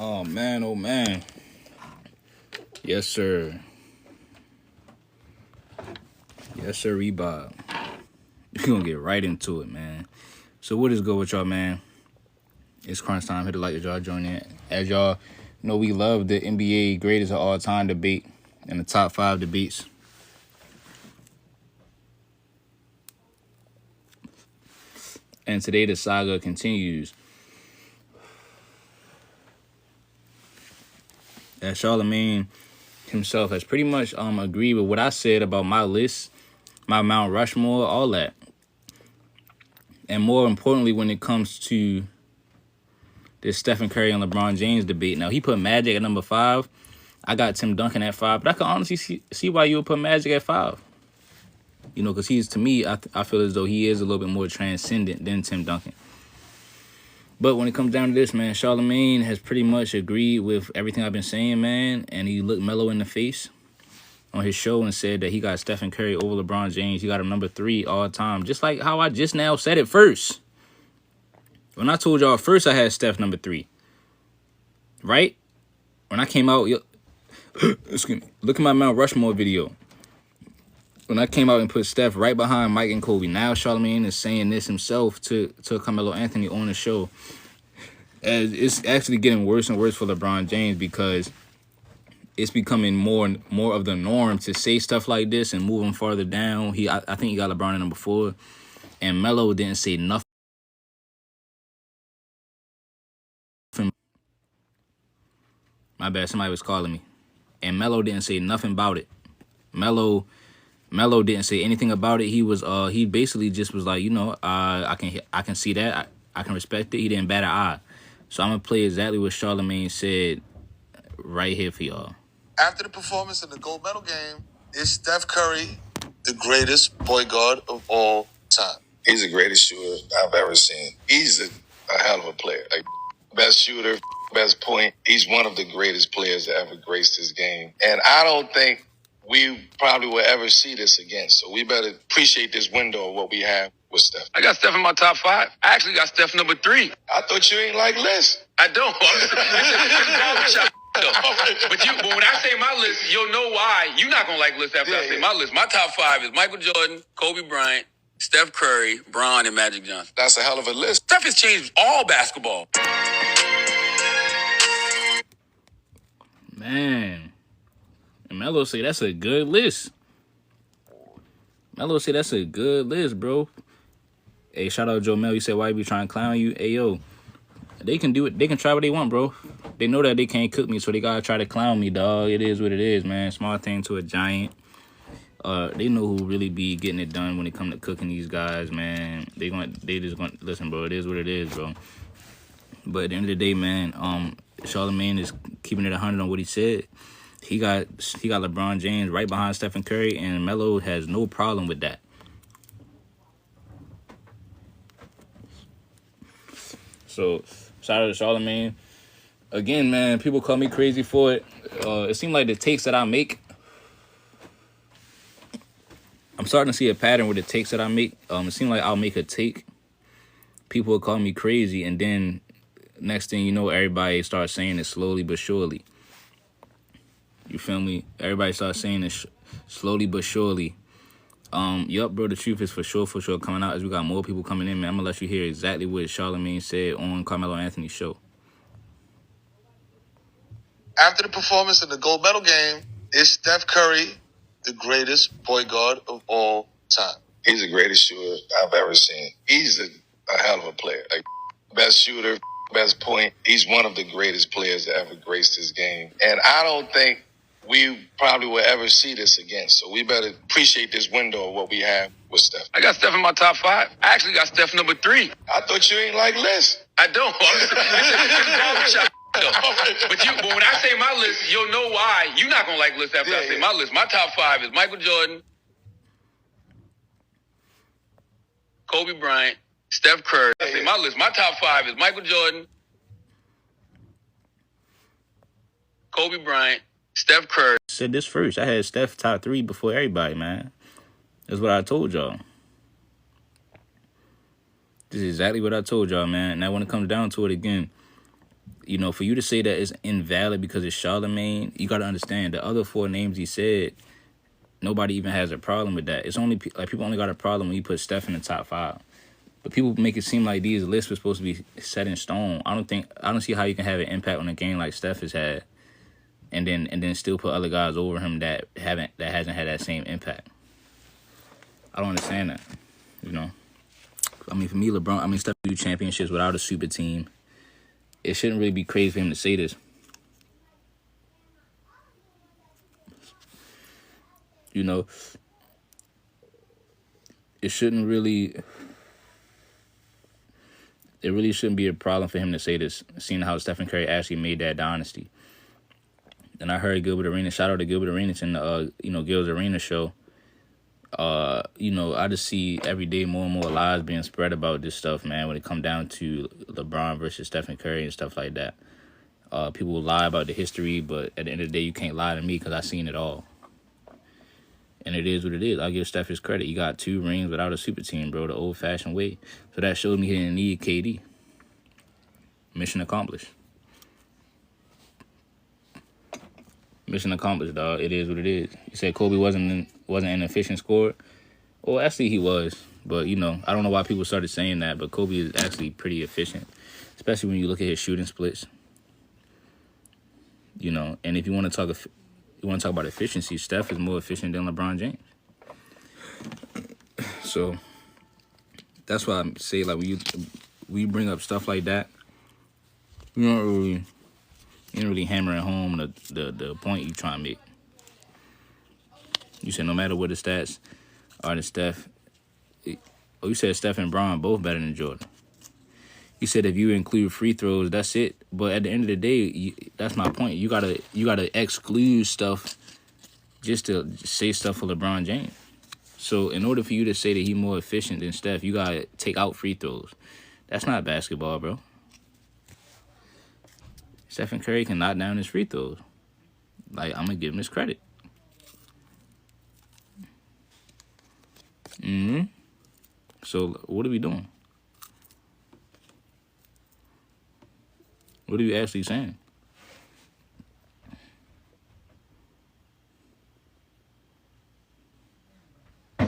Oh man. Yes, sir. Yes, sir, Bob. We're gonna get right into it, man. So what is good with y'all, man? It's crunch time. Hit the like that y'all join in. As y'all know, we love the NBA greatest of all time debate and the top 5 debates. And today the saga continues. As Charlamagne himself has pretty much agreed with what I said about my list, my Mount Rushmore, all that. And more importantly, when it comes to this Stephen Curry and LeBron James debate. Now, he put Magic at number 5. I got Tim Duncan at 5. But I can honestly see why you would put Magic at 5. You know, because he's, to me, I feel as though he is a little bit more transcendent than Tim Duncan. But when it comes down to this, man, Charlamagne has pretty much agreed with everything I've been saying, man. And he looked Melo in the face on his show and said that he got Stephen Curry over LeBron James. He got him number 3 all time. Just like how I just now said it first. When I told y'all first I had Steph number 3. Right? When I came out, excuse me, look at my Mount Rushmore video. When I came out and put Steph right behind Mike and Kobe. Now Charlamagne is saying this himself to Carmelo Anthony on the show. As it's actually getting worse and worse for LeBron James because it's becoming more of the norm to say stuff like this and move him farther down. I think he got LeBron at number 4. And Melo didn't say nothing. My bad, somebody was calling me. And Melo didn't say nothing about it. Melo didn't say anything about it. He basically just was like, you know, I can see that. I can respect it. He didn't bat an eye. So I'm gonna play exactly what Charlamagne said right here for y'all. After the performance in the gold medal game, is Steph Curry the greatest point guard of all time? He's the greatest shooter I've ever seen. He's a hell of a player. Like, best shooter, best point. He's one of the greatest players that ever graced this game. And I don't think we probably will ever see this again. So we better appreciate this window of what we have with Steph. I got Steph in my top 5. I actually got Steph number 3. I thought you ain't like lists. I don't. But when I say my list, you'll know why. You're not going to like lists after I say my list. My top 5 is Michael Jordan, Kobe Bryant, Steph Curry, Bron, and Magic Johnson. That's a hell of a list. Steph has changed all basketball. Man. And Melo say that's a good list. Melo say that's a good list, bro. Hey, shout out Joe Mel. He said, why you be trying to clown you? Hey, yo. They can do it. They can try what they want, bro. They know that they can't cook me, so they gotta try to clown me, dog. It is what it is, man. Small thing to a giant. They know who really be getting it done when it come to cooking these guys, man. They just gonna listen, bro. It is what it is, bro. But at the end of the day, man, Charlamagne is keeping it 100 on what he said. He got LeBron James right behind Stephen Curry, and Melo has no problem with that. So, shout out to Charlamagne. Again, man, people call me crazy for it. It seems like the takes that I make, I'm starting to see a pattern with the takes that I make. It seems like I'll make a take. People will call me crazy, and then next thing you know, everybody starts saying it slowly but surely. You feel me? Everybody starts saying it slowly but surely. Yup, bro, the truth is for sure coming out as we got more people coming in, man. I'm going to let you hear exactly what Charlamagne said on Carmelo Anthony's show. After the performance in the gold medal game, is Steph Curry the greatest point guard of all time? He's the greatest shooter I've ever seen. He's a hell of a player. Like, best shooter, best point. He's one of the greatest players that ever graced this game. And I don't think we probably will ever see this again. So we better appreciate this window of what we have with Steph. I got Steph in my top 5. I actually got Steph number 3. I thought you ain't like lists. I don't. But when I say my list, you'll know why. You're not going to like lists after I say my list. My top 5 is Michael Jordan, Kobe Bryant, Steph Curry. I say my list. My top 5 is Michael Jordan, Kobe Bryant, Steph Curry. Said this first. I had Steph top 3 before everybody, man. That's what I told y'all. This is exactly what I told y'all, man. Now when it comes down to it again, you know, for you to say that it's invalid because it's Charlamagne, you got to understand the other 4 names he said, nobody even has a problem with that. It's only like people only got a problem when you put Steph in the top 5. But people make it seem like these lists were supposed to be set in stone. I don't see how you can have an impact on a game like Steph has had, and then still put other guys over him that hasn't had that same impact. I don't understand that. You know, I mean, for me, Steph do championships without a super team. It shouldn't really be crazy for him to say this. You know, it really shouldn't be a problem for him to say this, seeing how Stephen Curry actually made that dynasty. And I heard Gilbert Arenas, shout out to Gilbert Arenas in the, Gil's Arena show. I just see every day more and more lies being spread about this stuff, man, when it come down to LeBron versus Stephen Curry and stuff like that. People will lie about the history, but at the end of the day, you can't lie to me because I seen it all. And it is what it is. I'll give Steph his credit. He got 2 rings without a super team, bro, the old-fashioned way. So that showed me he didn't need KD. Mission accomplished. Mission accomplished, dog. It is what it is. You said Kobe wasn't an efficient scorer. Well, actually he was. But, I don't know why people started saying that, but Kobe is actually pretty efficient, especially when you look at his shooting splits. And if you want to talk about efficiency, Steph is more efficient than LeBron James. So that's why I say, like, when you bring up stuff like that, you ain't really hammering home the point you trying to make. You said no matter what the stats are, you said Steph and Bron both better than Jordan. You said if you include free throws, that's it. But at the end of the day, that's my point. You gotta exclude stuff just to say stuff for LeBron James. So in order for you to say that he's more efficient than Steph, you gotta take out free throws. That's not basketball, bro. Stephen Curry can knock down his free throws. Like, I'm gonna give him his credit. So what are we doing? What are you actually saying? You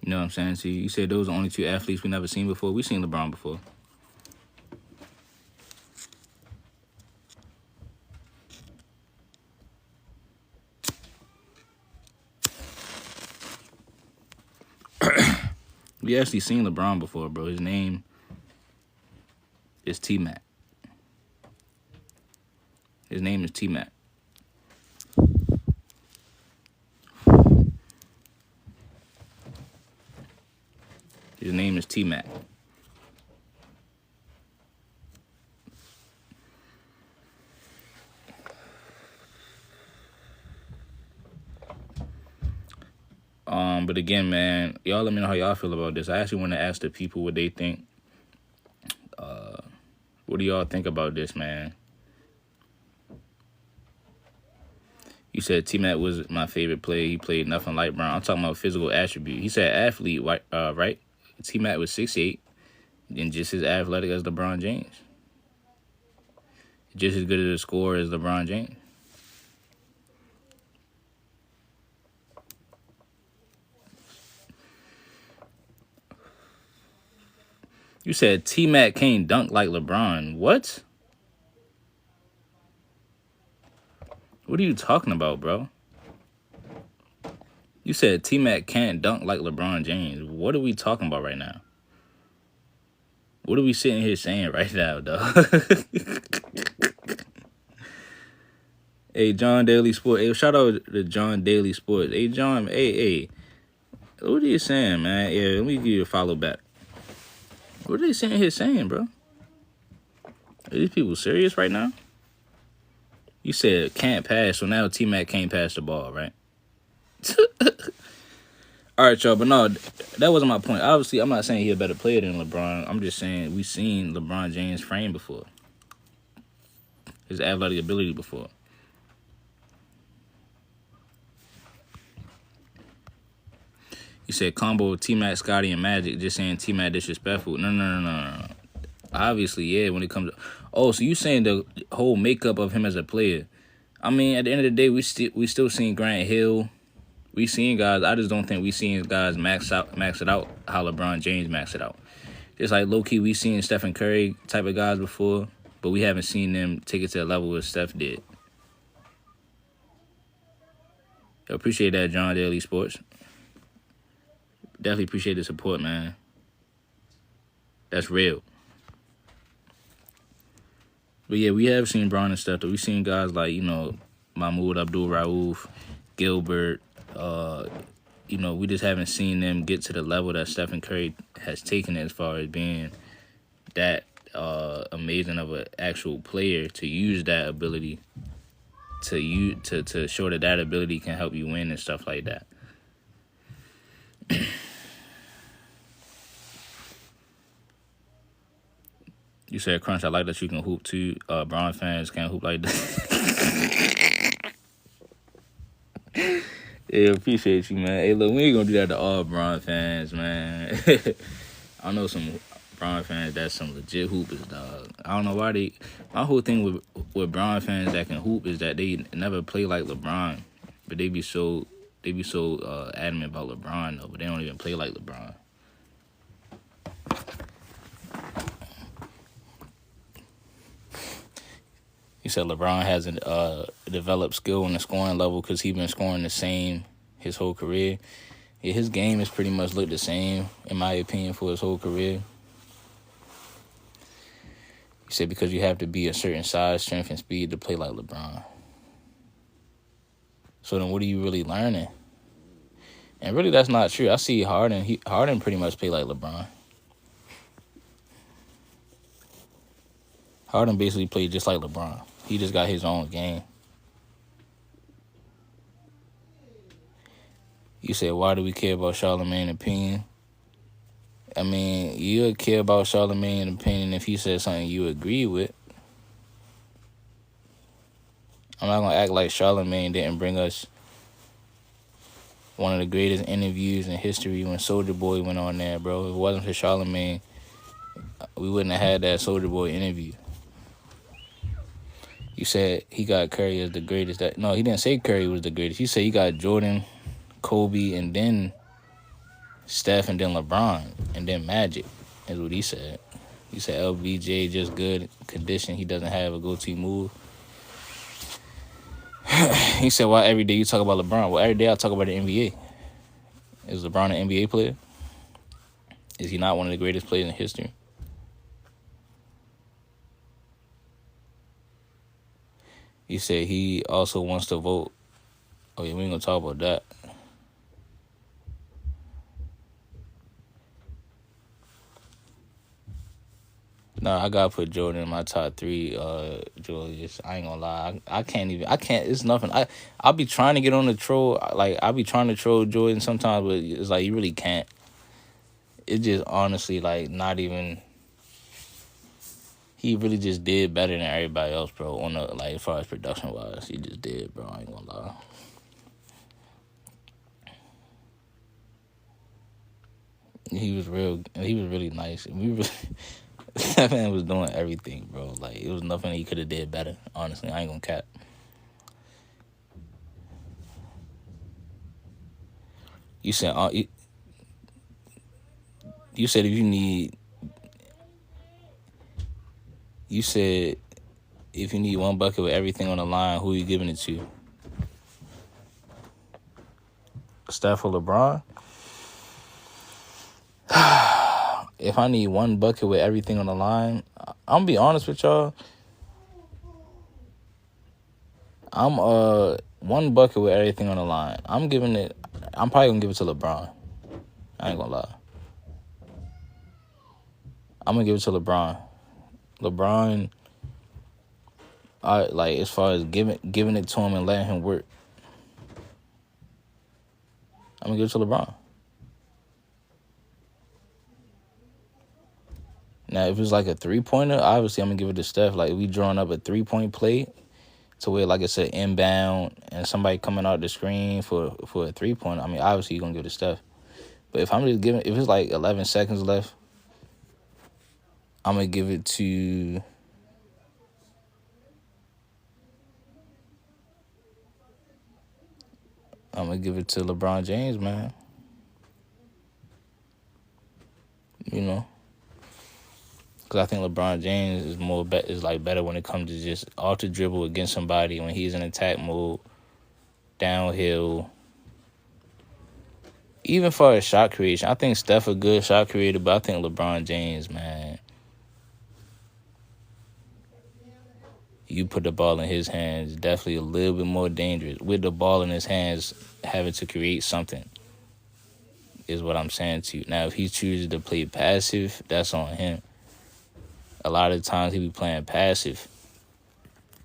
know what I'm saying? See, you said those are only 2 athletes we never seen before. We seen LeBron before. We actually seen LeBron before, bro. His name is T-Mac. His name is T-Mac. His name is T-Mac. But again, man, y'all let me know how y'all feel about this. I actually want to ask the people what they think. What do y'all think about this, man? You said T-Mac was my favorite player. He played nothing like Brown. I'm talking about physical attribute. He said athlete, right? T-Mac was 6'8", and just as athletic as LeBron James. Just as good as a scorer as LeBron James. You said T-Mac can't dunk like LeBron. What? What are you talking about, bro? You said T-Mac can't dunk like LeBron James. What are we talking about right now? What are we sitting here saying right now, dog? Hey, John Daily Sports. Hey, shout out to John Daily Sports. Hey, John. Hey. What are you saying, man? Yeah, let me give you a follow back. What are they sitting here saying, bro? Are these people serious right now? You said can't pass, so now T-Mac can't pass the ball, right? All right, y'all, but no, that wasn't my point. Obviously, I'm not saying he's a better player than LeBron. I'm just saying we've seen LeBron James' frame before. His athletic ability before. You said combo T-Mac, Scotty, and Magic, just saying T-Mac disrespectful. No. Obviously, yeah, when it comes to... Oh, so you saying the whole makeup of him as a player? I mean, at the end of the day, we still seeing Grant Hill. We seeing guys. I just don't think we seeing guys max it out how LeBron James maxed it out. Just like low key, we seen Stephen Curry type of guys before, but we haven't seen them take it to the level where Steph did. I appreciate that, John Daily Sports. Definitely appreciate the support, man. That's real. But yeah, we have seen Bron and Steph, though. We've seen guys like, Mahmoud Abdul-Rauf, Gilbert. We just haven't seen them get to the level that Stephen Curry has taken it as far as being that amazing of an actual player to use that ability to show that ability can help you win and stuff like that. You said, Crunch, I like that you can hoop too. Bron fans can't hoop like that. Yeah, appreciate you, man. Hey, look, we ain't gonna do that to all Bron fans, man. I know some Bron fans that's some legit hoopers, dog. I don't know why my whole thing with Bron fans that can hoop is that they never play like LeBron, but they be so adamant about LeBron, though, but they don't even play like LeBron. He said LeBron hasn't developed skill on the scoring level because he's been scoring the same his whole career. Yeah, his game has pretty much looked the same, in my opinion, for his whole career. He said because you have to be a certain size, strength, and speed to play like LeBron. So then what are you really learning? And really, that's not true. I see Harden. Harden pretty much play like LeBron. Harden basically played just like LeBron. He just got his own game. You said, why do we care about Charlamagne's opinion? I mean, you would care about Charlamagne's opinion if he said something you agree with. I'm not going to act like Charlamagne didn't bring us one of the greatest interviews in history when Soulja Boy went on there, bro. If it wasn't for Charlamagne, we wouldn't have had that Soulja Boy interview. You said he got Curry as the greatest. No, he didn't say Curry was the greatest. He said he got Jordan, Kobe, and then Steph, and then LeBron, and then Magic, is what he said. He said LBJ just good condition. He doesn't have a go-to move. He said, why every day you talk about LeBron? Well, every day I talk about the NBA. Is LeBron an NBA player? Is he not one of the greatest players in history? He said he also wants to vote. Oh, yeah, we ain't going to talk about that. No, I got to put Jordan in my top 3, Julius. I ain't going to lie. I can't, it's nothing. I'll be trying to get on the troll. I'll be trying to troll Jordan sometimes, but it's like you really can't. It's just honestly, not even... He really just did better than everybody else, bro. On the as far as production wise, he just did, bro. I ain't gonna lie. He was really nice. That man was doing everything, bro. It was nothing he could have did better. Honestly, I ain't gonna cap. You said you said if you need. You said if you need one bucket with everything on the line, who are you giving it to? Steph or LeBron? If I need one bucket with everything on the line, I'm going to be honest with y'all. I'm one bucket with everything on the line. I'm probably going to give it to LeBron. I ain't going to lie. I'm going to give it to LeBron. LeBron, as far as giving it to him and letting him work, I'm going to give it to LeBron. Now, if it's a three-pointer, obviously I'm going to give it to Steph. If we drawing up a three-point play to where, it's an inbound and somebody coming out the screen for a three-pointer, obviously you're going to give it to Steph. But if it's 11 seconds left, I'm going to give it to I'm gonna give it to LeBron James, man. You know, because I think LeBron James is like better when it comes to just off the dribble against somebody when he's in attack mode, downhill. Even for a shot creation, I think Steph a good shot creator, but I think LeBron James, man, you put the ball in his hands, definitely a little bit more dangerous. With the ball in his hands, having to create something is what I'm saying to you. Now, if he chooses to play passive, that's on him. A lot of times he be playing passive.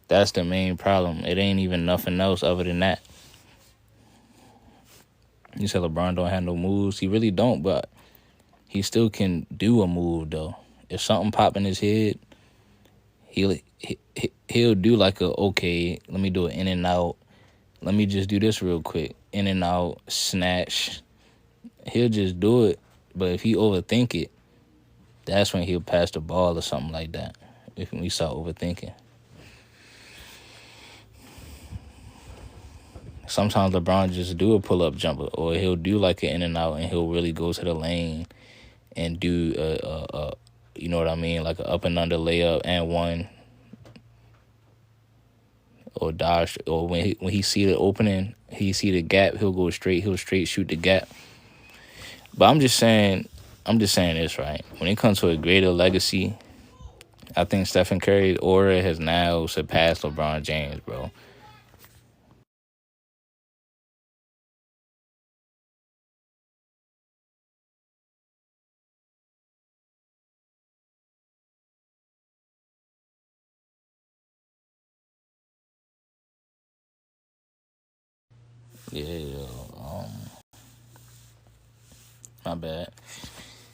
That's the main problem. It ain't even nothing else other than that. You said LeBron don't have no moves. He really don't, but he still can do a move, though. If something pop in his head, he'll do like okay, let me do it in and out. Let me just do this real quick. In and out, snatch. He'll just do it. But if he overthink it, that's when he'll pass the ball or something like that. If we start overthinking. Sometimes LeBron just do a pull-up jumper, or he'll do like an in and out, and he'll really go to the lane and do you know what I mean, like an up and under layup and one, or dodge, or when he see the opening, he see the gap, he'll straight shoot the gap. But I'm just saying this, right? When it comes to a greater legacy, I think Stephen Curry's aura has now surpassed LeBron James, bro. Yeah, my bad.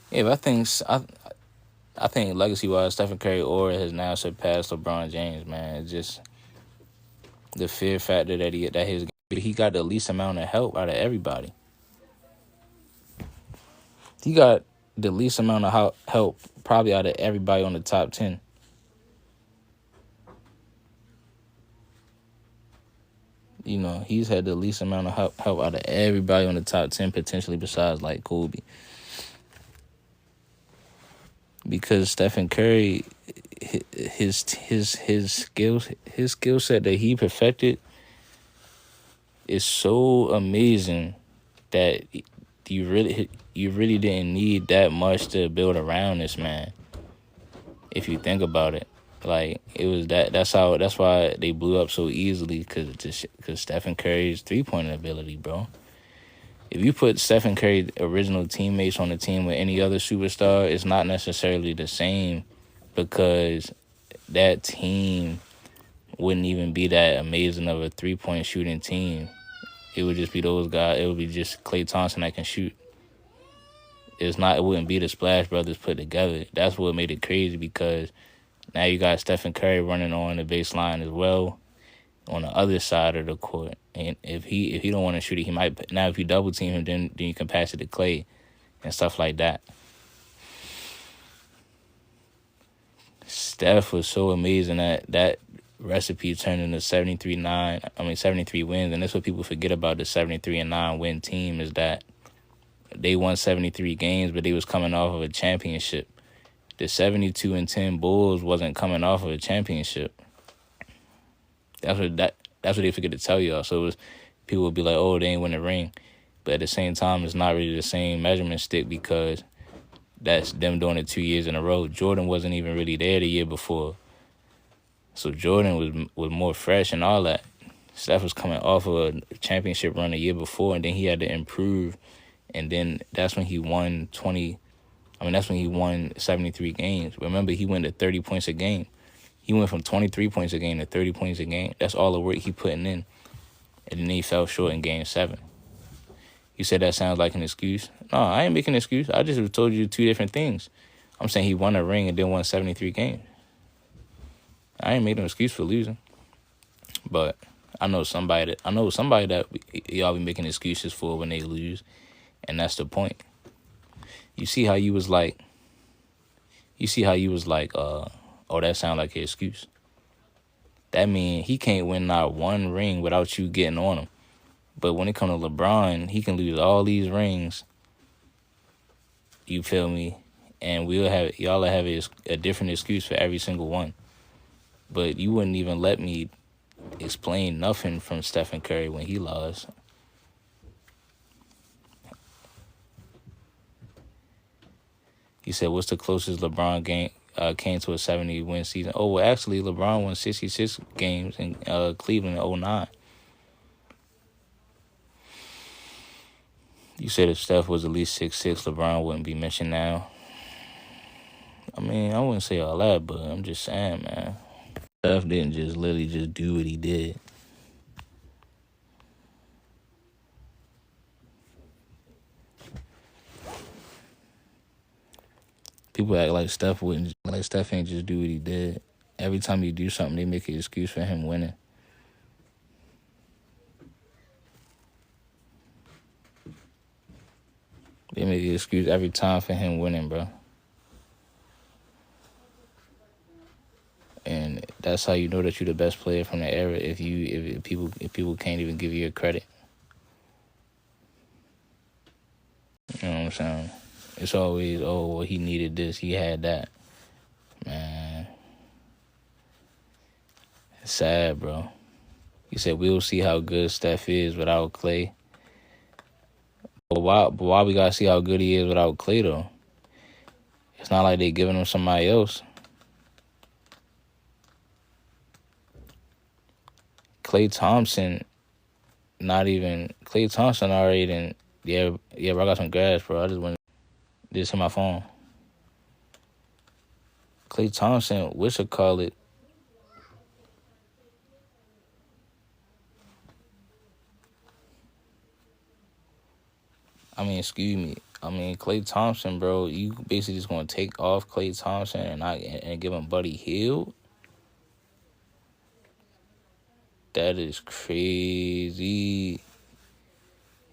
Yeah, but I think legacy-wise, Stephen Curry aura has now surpassed LeBron James, man. It's just the fear factor that he got the least amount of help out of everybody. He got the least amount of help probably out of everybody on the top 10. You know, he's had the least amount of help out of everybody on the top 10, potentially besides like Kobe. Because Stephen Curry, his skill set that he perfected is so amazing that you really didn't need that much to build around this man. If you think about it, like it was that's why they blew up so easily, because Stephen Curry's 3-point ability, bro. If you put Stephen Curry's original teammates on the team with any other superstar, it's not necessarily the same, because that team wouldn't even be that amazing of a 3-point shooting team. It would just be those guys. It would be just Klay Thompson that can shoot. It wouldn't be the Splash Brothers put together. That's what made it crazy, because now you got Stephen Curry running on the baseline as well on the other side of the court. And if he don't want to shoot it, he might. Now if you double team him, then you can pass it to Klay and stuff like that. Steph was so amazing that recipe turned into 73 wins, and that's what people forget about the 73-9 win team, is that they won 73 games, but they was coming off of a championship. The 72-10 Bulls wasn't coming off of a championship. That's what they forget to tell y'all. So it was, people would be like, oh, they ain't win a ring. But at the same time, it's not really the same measurement stick, because that's them doing it 2 years in a row. Jordan wasn't even really there the year before. So Jordan was more fresh and all that. Steph was coming off of a championship run the year before, and then he had to improve. And then that's when he won 73 games. Remember, he went to 30 points a game. He went from 23 points a game to 30 points a game. That's all the work he putting in. And then he fell short in game 7. You said that sounds like an excuse? No, I ain't making an excuse. I just told you 2 different things. I'm saying he won a ring and then won 73 games. I ain't made an excuse for losing. But I know somebody that y'all be making excuses for when they lose. And that's the point. You see how you was like, oh, that sounds like an excuse. That means he can't win not one ring without you getting on him. But when it comes to LeBron, he can lose all these rings. You feel me? And y'all will have a different excuse for every single one. But you wouldn't even let me explain nothing from Stephen Curry when he lost. He said, "What's the closest LeBron game came to a 70-win season?" Oh, well, actually, LeBron won 66 games in Cleveland in 2009. You said if Steph was at least 6'6", LeBron wouldn't be mentioned now. I mean, I wouldn't say all that, but I'm just saying, man. Steph didn't just literally just do what he did. People act like Steph ain't just do what he did. Every time you do something, they make an excuse for him winning. They make an excuse every time for him winning, bro. And that's how you know that you're the best player from the era. If people can't even give you a credit. You know what I'm saying? It's always, oh, well, he needed this, he had that. Man, it's sad, bro. He said we'll see how good Steph is without Clay. But why we gotta see how good he is without Clay though? It's not like they giving him somebody else. Klay Thompson already done. Yeah, bro, I got some grass, bro. I just went this in my phone. Klay Thompson, what should call it? Excuse me. Klay Thompson, bro, you basically just gonna take off Klay Thompson and give him Buddy Hield? That is crazy.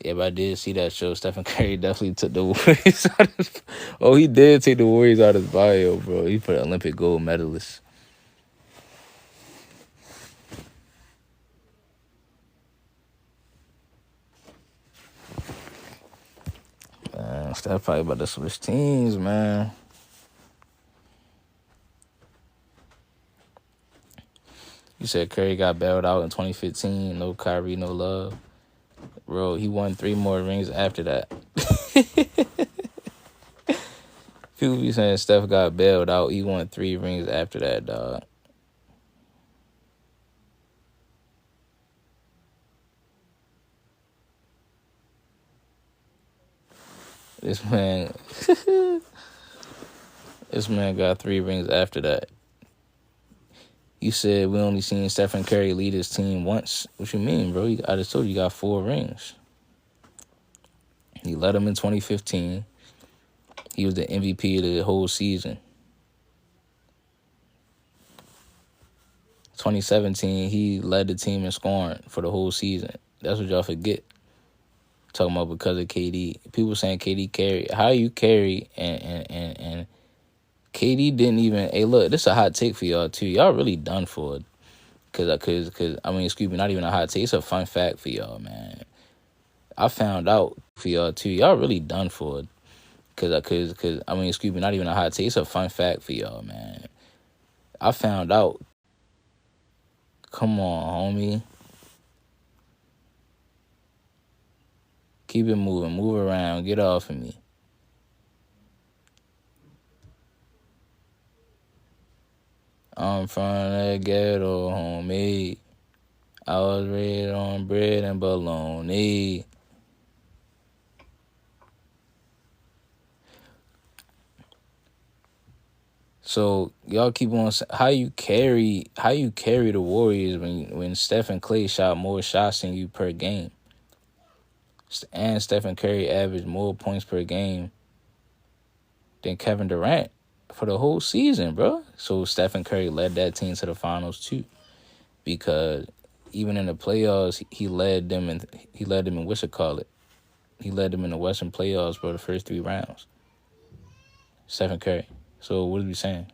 Yeah, but I did see that show. Stephen Curry definitely took the Warriors out of his... Oh, he did take the Warriors out of his bio, bro. He put Olympic gold medalist. Man, Steph probably about to switch teams, man. You said Curry got bailed out in 2015. No Kyrie, no love. Bro, he won 3 more rings after that. People be saying Steph got bailed out. He won 3 rings after that, dog. This man got 3 rings after that. You said we only seen Stephen Curry lead his team once. What you mean, bro? I just told you got 4 rings. He led them in 2015. He was the MVP of the whole season. 2017, he led the team in scoring for the whole season. That's what y'all forget. Talking about because of KD. People saying KD carry. How you carry and KD didn't even... Hey, look, this is a hot take for y'all, too. Y'all really done for it. Excuse me, not even a hot take. It's a fun fact for y'all, man. I found out for y'all, too. Y'all really done for it. Excuse me, not even a hot take. It's a fun fact for y'all, man. I found out. Come on, homie. Keep it moving. Move around. Get off of me. I'm from the ghetto, homie. I was raised on bread and bologna. So y'all keep on how you carry the Warriors when Steph and Clay shot more shots than you per game, and Stephen Curry averaged more points per game than Kevin Durant for the whole season, bro. So Stephen Curry led that team to the finals too, because even in the playoffs he led them in what's it call it? He led them in the Western playoffs, bro. The first 3 rounds. Stephen Curry. So what are we saying?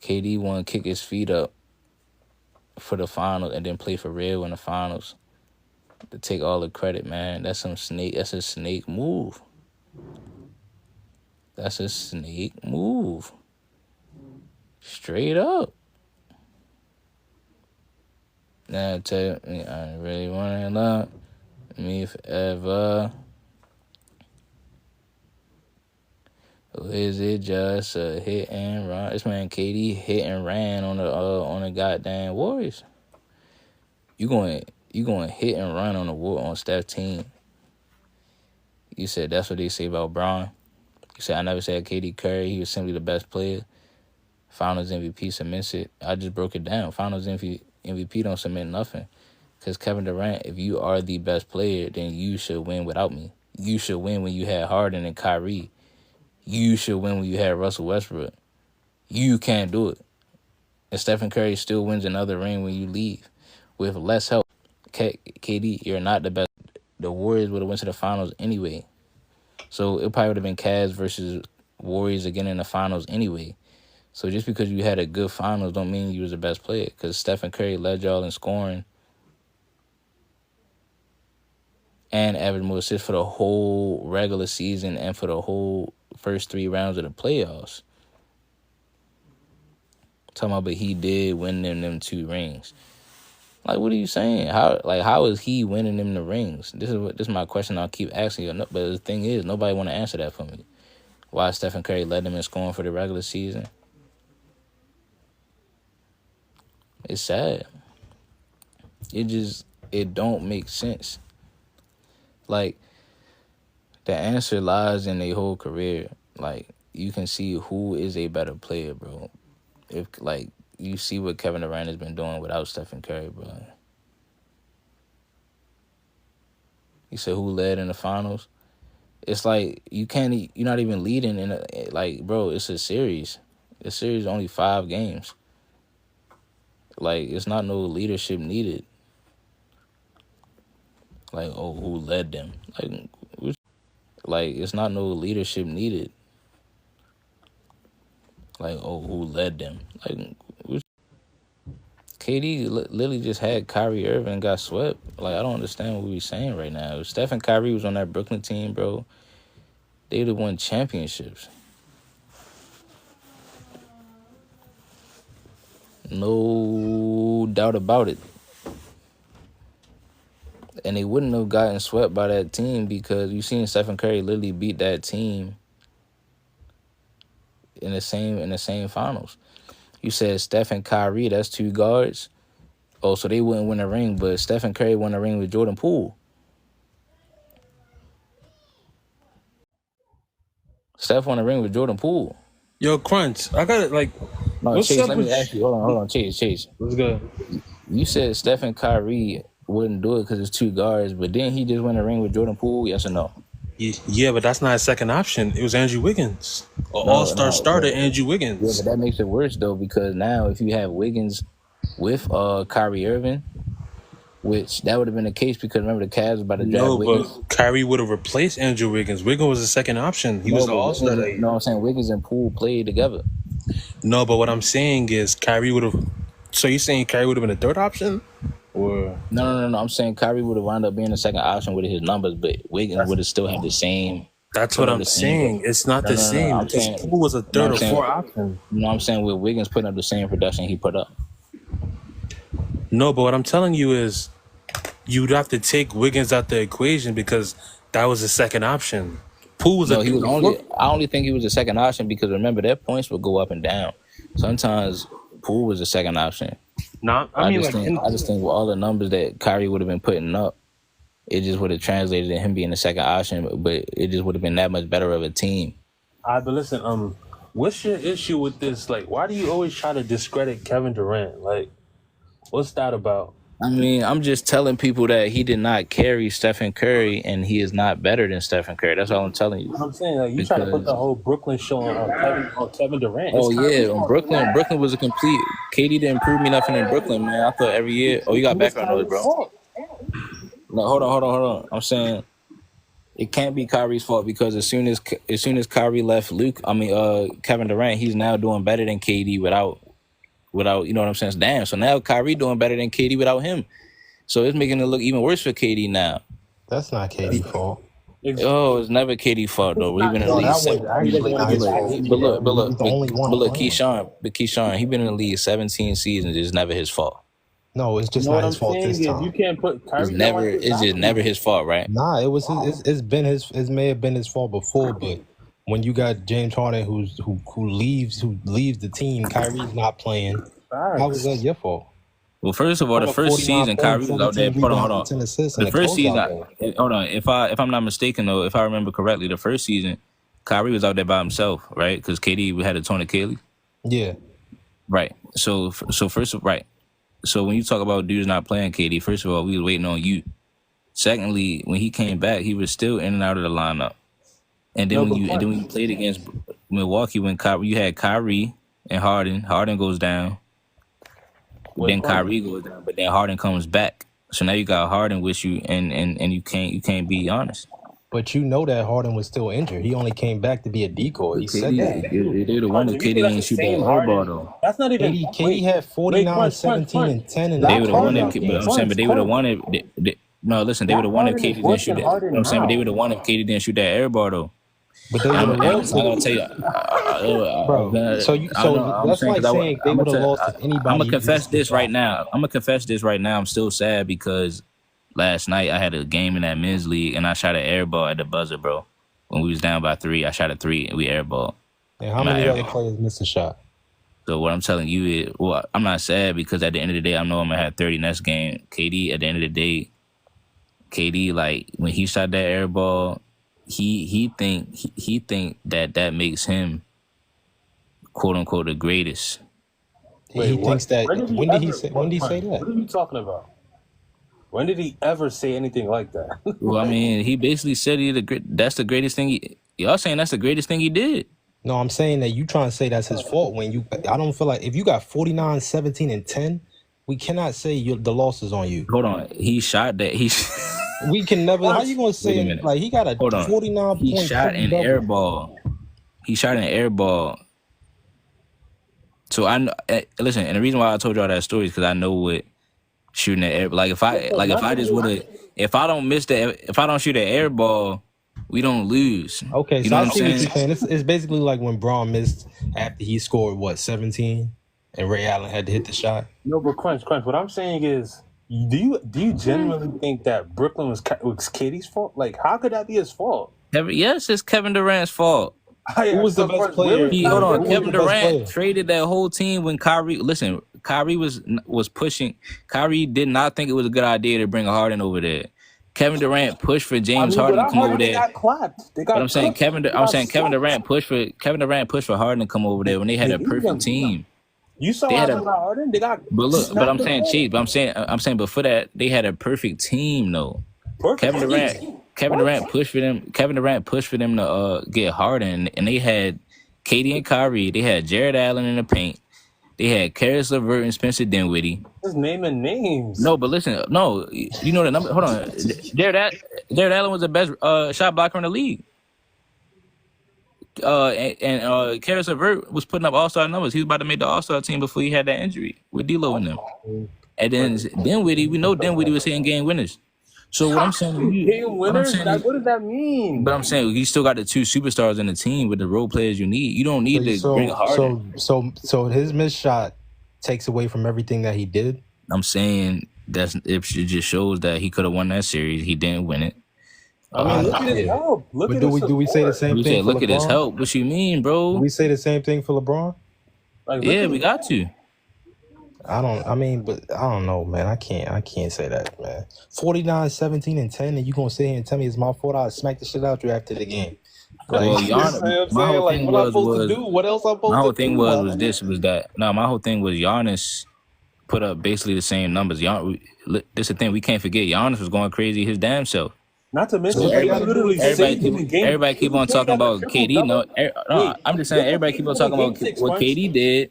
KD want to kick his feet up for the finals and then play for real in the finals. to take all the credit, man. That's a snake move. That's a snake move. Straight up. Now tell me, I really want to love me forever. Or is it just a hit and run? This man KD hit and ran on the goddamn Warriors. You going hit and run on Steph team. You said that's what they say about Bron. You said I never said KD Curry. He was simply the best player. Finals MVP cements it. I just broke it down. Finals MVP don't cement nothing. Because Kevin Durant, if you are the best player, then you should win without me. You should win when you had Harden and Kyrie. You should win when you had Russell Westbrook. You can't do it. And Stephen Curry still wins another ring when you leave with less help. KD, you're not the best. The Warriors would have went to the finals anyway. So it probably would have been Cavs versus Warriors again in the finals anyway. So just because you had a good finals don't mean you was the best player. Because Stephen Curry led y'all in scoring and averaged more assists for the whole regular season and for the whole first 3 rounds of the playoffs. Talking about, but he did win them 2 rings. Like, what are you saying? How is he winning them the rings? This is my question I'll keep asking you. But the thing is, nobody want to answer that for me. Why Stephen Curry led them in scoring for the regular season? It's sad. It don't make sense. Like, the answer lies in their whole career. Like, you can see who is a better player, bro. If, like, you see what Kevin Durant has been doing without Stephen Curry, bro. You said who led in the finals? It's like you're not even leading in bro, it's a series. The series is only 5 games. Like, it's not no leadership needed. Like, oh, who led them? Like, it's not no leadership needed. Like, oh, who led them? Like, KD literally just had Kyrie Irving and got swept. Like, I don't understand what we're saying right now. If Steph and Kyrie was on that Brooklyn team, bro, they would have won championships. No doubt about it. And they wouldn't have gotten swept by that team because you seen Stephen Curry literally beat that team in the same finals. You said Steph and Kyrie, that's 2 guards. Oh, so they wouldn't win a ring, but Stephen Curry won a ring with Jordan Poole. Steph won a ring with Jordan Poole. Yo, Crunch, I got it. Like, No, what's Chase, up let with me ask you. Hold on, Chase. What's good? You said Steph and Kyrie wouldn't do it because it's 2 guards, but didn't he just win a ring with Jordan Poole? Yes or no? Yeah, but that's not a second option. It was Andrew Wiggins. All-star starter, Andrew Wiggins. Yeah, but that makes it worse, though, because now if you have Wiggins with Kyrie Irving, which that would have been the case because remember the Cavs was about to draft Wiggins. But Kyrie would have replaced Andrew Wiggins. Wiggins was the second option. He was the all-star. No, I'm saying Wiggins and Poole played together. No, but what I'm saying is Kyrie would have... So you're saying Kyrie would have been a third option? Or No. I'm saying Kyrie would have wound up being the second option with his numbers, but Wiggins would have still had the same. That's what I'm saying. It's not the same. Because Poole was a third or fourth option. You know what I'm saying? With Wiggins putting up the same production he put up. No, but what I'm telling you is you'd have to take Wiggins out the equation because that was the second option. Poole was I only think he was the second option because remember their points would go up and down. Sometimes Poole was the second option. No, I just think with all the numbers that Kyrie would have been putting up, it just would have translated to him being the second option, but it just would have been that much better of a team. But listen, what's your issue with this? Like, why do you always try to discredit Kevin Durant? Like, what's that about? I mean, I'm just telling people that he did not carry Stephen Curry, and he is not better than Stephen Curry. That's all I'm telling you. I'm saying, like, you try to put the whole Brooklyn show on Kevin Durant. Oh, yeah, on Brooklyn. Brooklyn was a complete... KD didn't prove me nothing in Brooklyn, man. I thought every year... Oh, you got background noise, bro. No, hold on. I'm saying it can't be Kyrie's fault because as soon as Kyrie left Kevin Durant, he's now doing better than KD without, you know what I'm saying? Damn, so now Kyrie doing better than KD without him. So it's making it look even worse for KD now. That's not KD's fault. Oh, it's never KD's fault though. We've been in the No, league. that one's actually not his fault. But look, He's the only one but look, playing. Keyshawn, he been in the league 17 seasons. It's never his fault. No, it's just not his fault this time. You can't put Kyrie. It's just never his fault, right? Nah, it was. It's been his. It may have been his fault before, but when you got James Harden who leaves the team, Kyrie's not playing. How was that your fault? Well, first of all, the first season Kyrie was out there. Hold on. The first season, hold on. If I'm not mistaken though, if I remember correctly, the first season Kyrie was out there by himself, right? Because KD had a torn Achilles. Yeah. Right. So right. So when you talk about dudes not playing KD, first of all, we was waiting on you. Secondly, when he came back, he was still in and out of the lineup. And then when you played against Milwaukee, when you had Kyrie and Harden goes down. Then Kyrie goes down, but then Harden comes back. So now you got Harden with you, and you can't be honest. But you know that Harden was still injured. He only came back to be a decoy. He said that. They're the one that KD didn't shoot that air ball though. That's not even. KD had 49, 17, and 10 in They were the one that. game. But I'm saying, but they would have won it. No, listen, they would have won if KD didn't shoot that. I'm saying, but they would have won if KD didn't shoot that air ball though. But they would have lost. I gotta tell you, bro. That's like saying they would have lost to anybody. I'm gonna confess this right now. I'm still sad because last night I had a game in that men's league and I shot an air ball at the buzzer, bro. When we was down by 3, I shot a 3 and we airballed. And how many other players missed a shot? So what I'm telling you is, well, I'm not sad because at the end of the day, I know I'm gonna have 30 next game. KD, at the end of the day, KD, like when he shot that air ball, he think that makes him quote unquote the greatest. He thinks that. When did he say that? What are you talking about? When did he ever say anything like that? Well, I mean, he basically said that's the greatest thing. Y'all saying that's the greatest thing he did. No, I'm saying that you trying to say that's his fault when you. I don't feel like if you got 49, 17, and 10, we cannot say the loss is on you. Hold on, he shot that. We can never. How you gonna say like he got a 49 He point? shot an air ball. He shot an air ball. So I know. Listen, and the reason why I told y'all that story is because I know what shooting an air. Like if I just would have, if I don't shoot an air ball, we don't lose. Okay, you so know I what see I'm what saying? you're saying. It's basically like when Braun missed after he scored 17, and Ray Allen had to hit the shot. No, but Crunch. What I'm saying is, do you genuinely think that Brooklyn was KD's fault? Like, how could that be his fault? Yes, it's Kevin Durant's fault. Who was the best player? Hold on, Kevin Durant traded that whole team when Kyrie. Listen, Kyrie was pushing. Kyrie did not think it was a good idea to bring Harden over there. Kevin Durant pushed for James Harden to come over there. They got clapped. But I'm saying Kevin Durant pushed for Harden to come over there when they had a perfect team. You saw Harden? They got. But I'm saying cheap. But I'm saying before that they had a perfect team though. Kevin Durant pushed for them. Kevin Durant pushed for them to get Harden, and they had KD and Kyrie. They had Jared Allen in the paint. They had Karis LeVert and Spencer Dinwiddie. Just naming names. No, but listen, no, you know the number. Hold on, Jared Allen was the best shot blocker in the league. And Karis LeVert was putting up all-star numbers. He was about to make the all-star team before he had that injury with D'Lo in them. And then Dinwiddie, we know Dinwiddie was hitting game winners. So what I'm saying, game winners. What does that mean? But I'm saying you still got the 2 superstars in the team with the role players you need. You don't need to bring Harden. So his missed shot takes away from everything that he did. I'm saying it just shows that he could have won that series. He didn't win it. I mean, look at his help. Do we say the same thing? Look at his help. What you mean, bro? Do we say the same thing for LeBron? Yeah, we got to. I don't know, man. I can't say that, man. 49, 17, and 10, and you gonna sit here and tell me it's my fault? I'll smack the shit out you after the game. Like, well, my whole thing was what else I'm supposed to do? My whole thing was that. No, my whole thing was Giannis put up basically the same numbers. This is the thing we can't forget. Giannis was going crazy his damn self. Not to mention, everybody keep on talking about KD. No, I'm just saying everybody keep on talking about what KD did.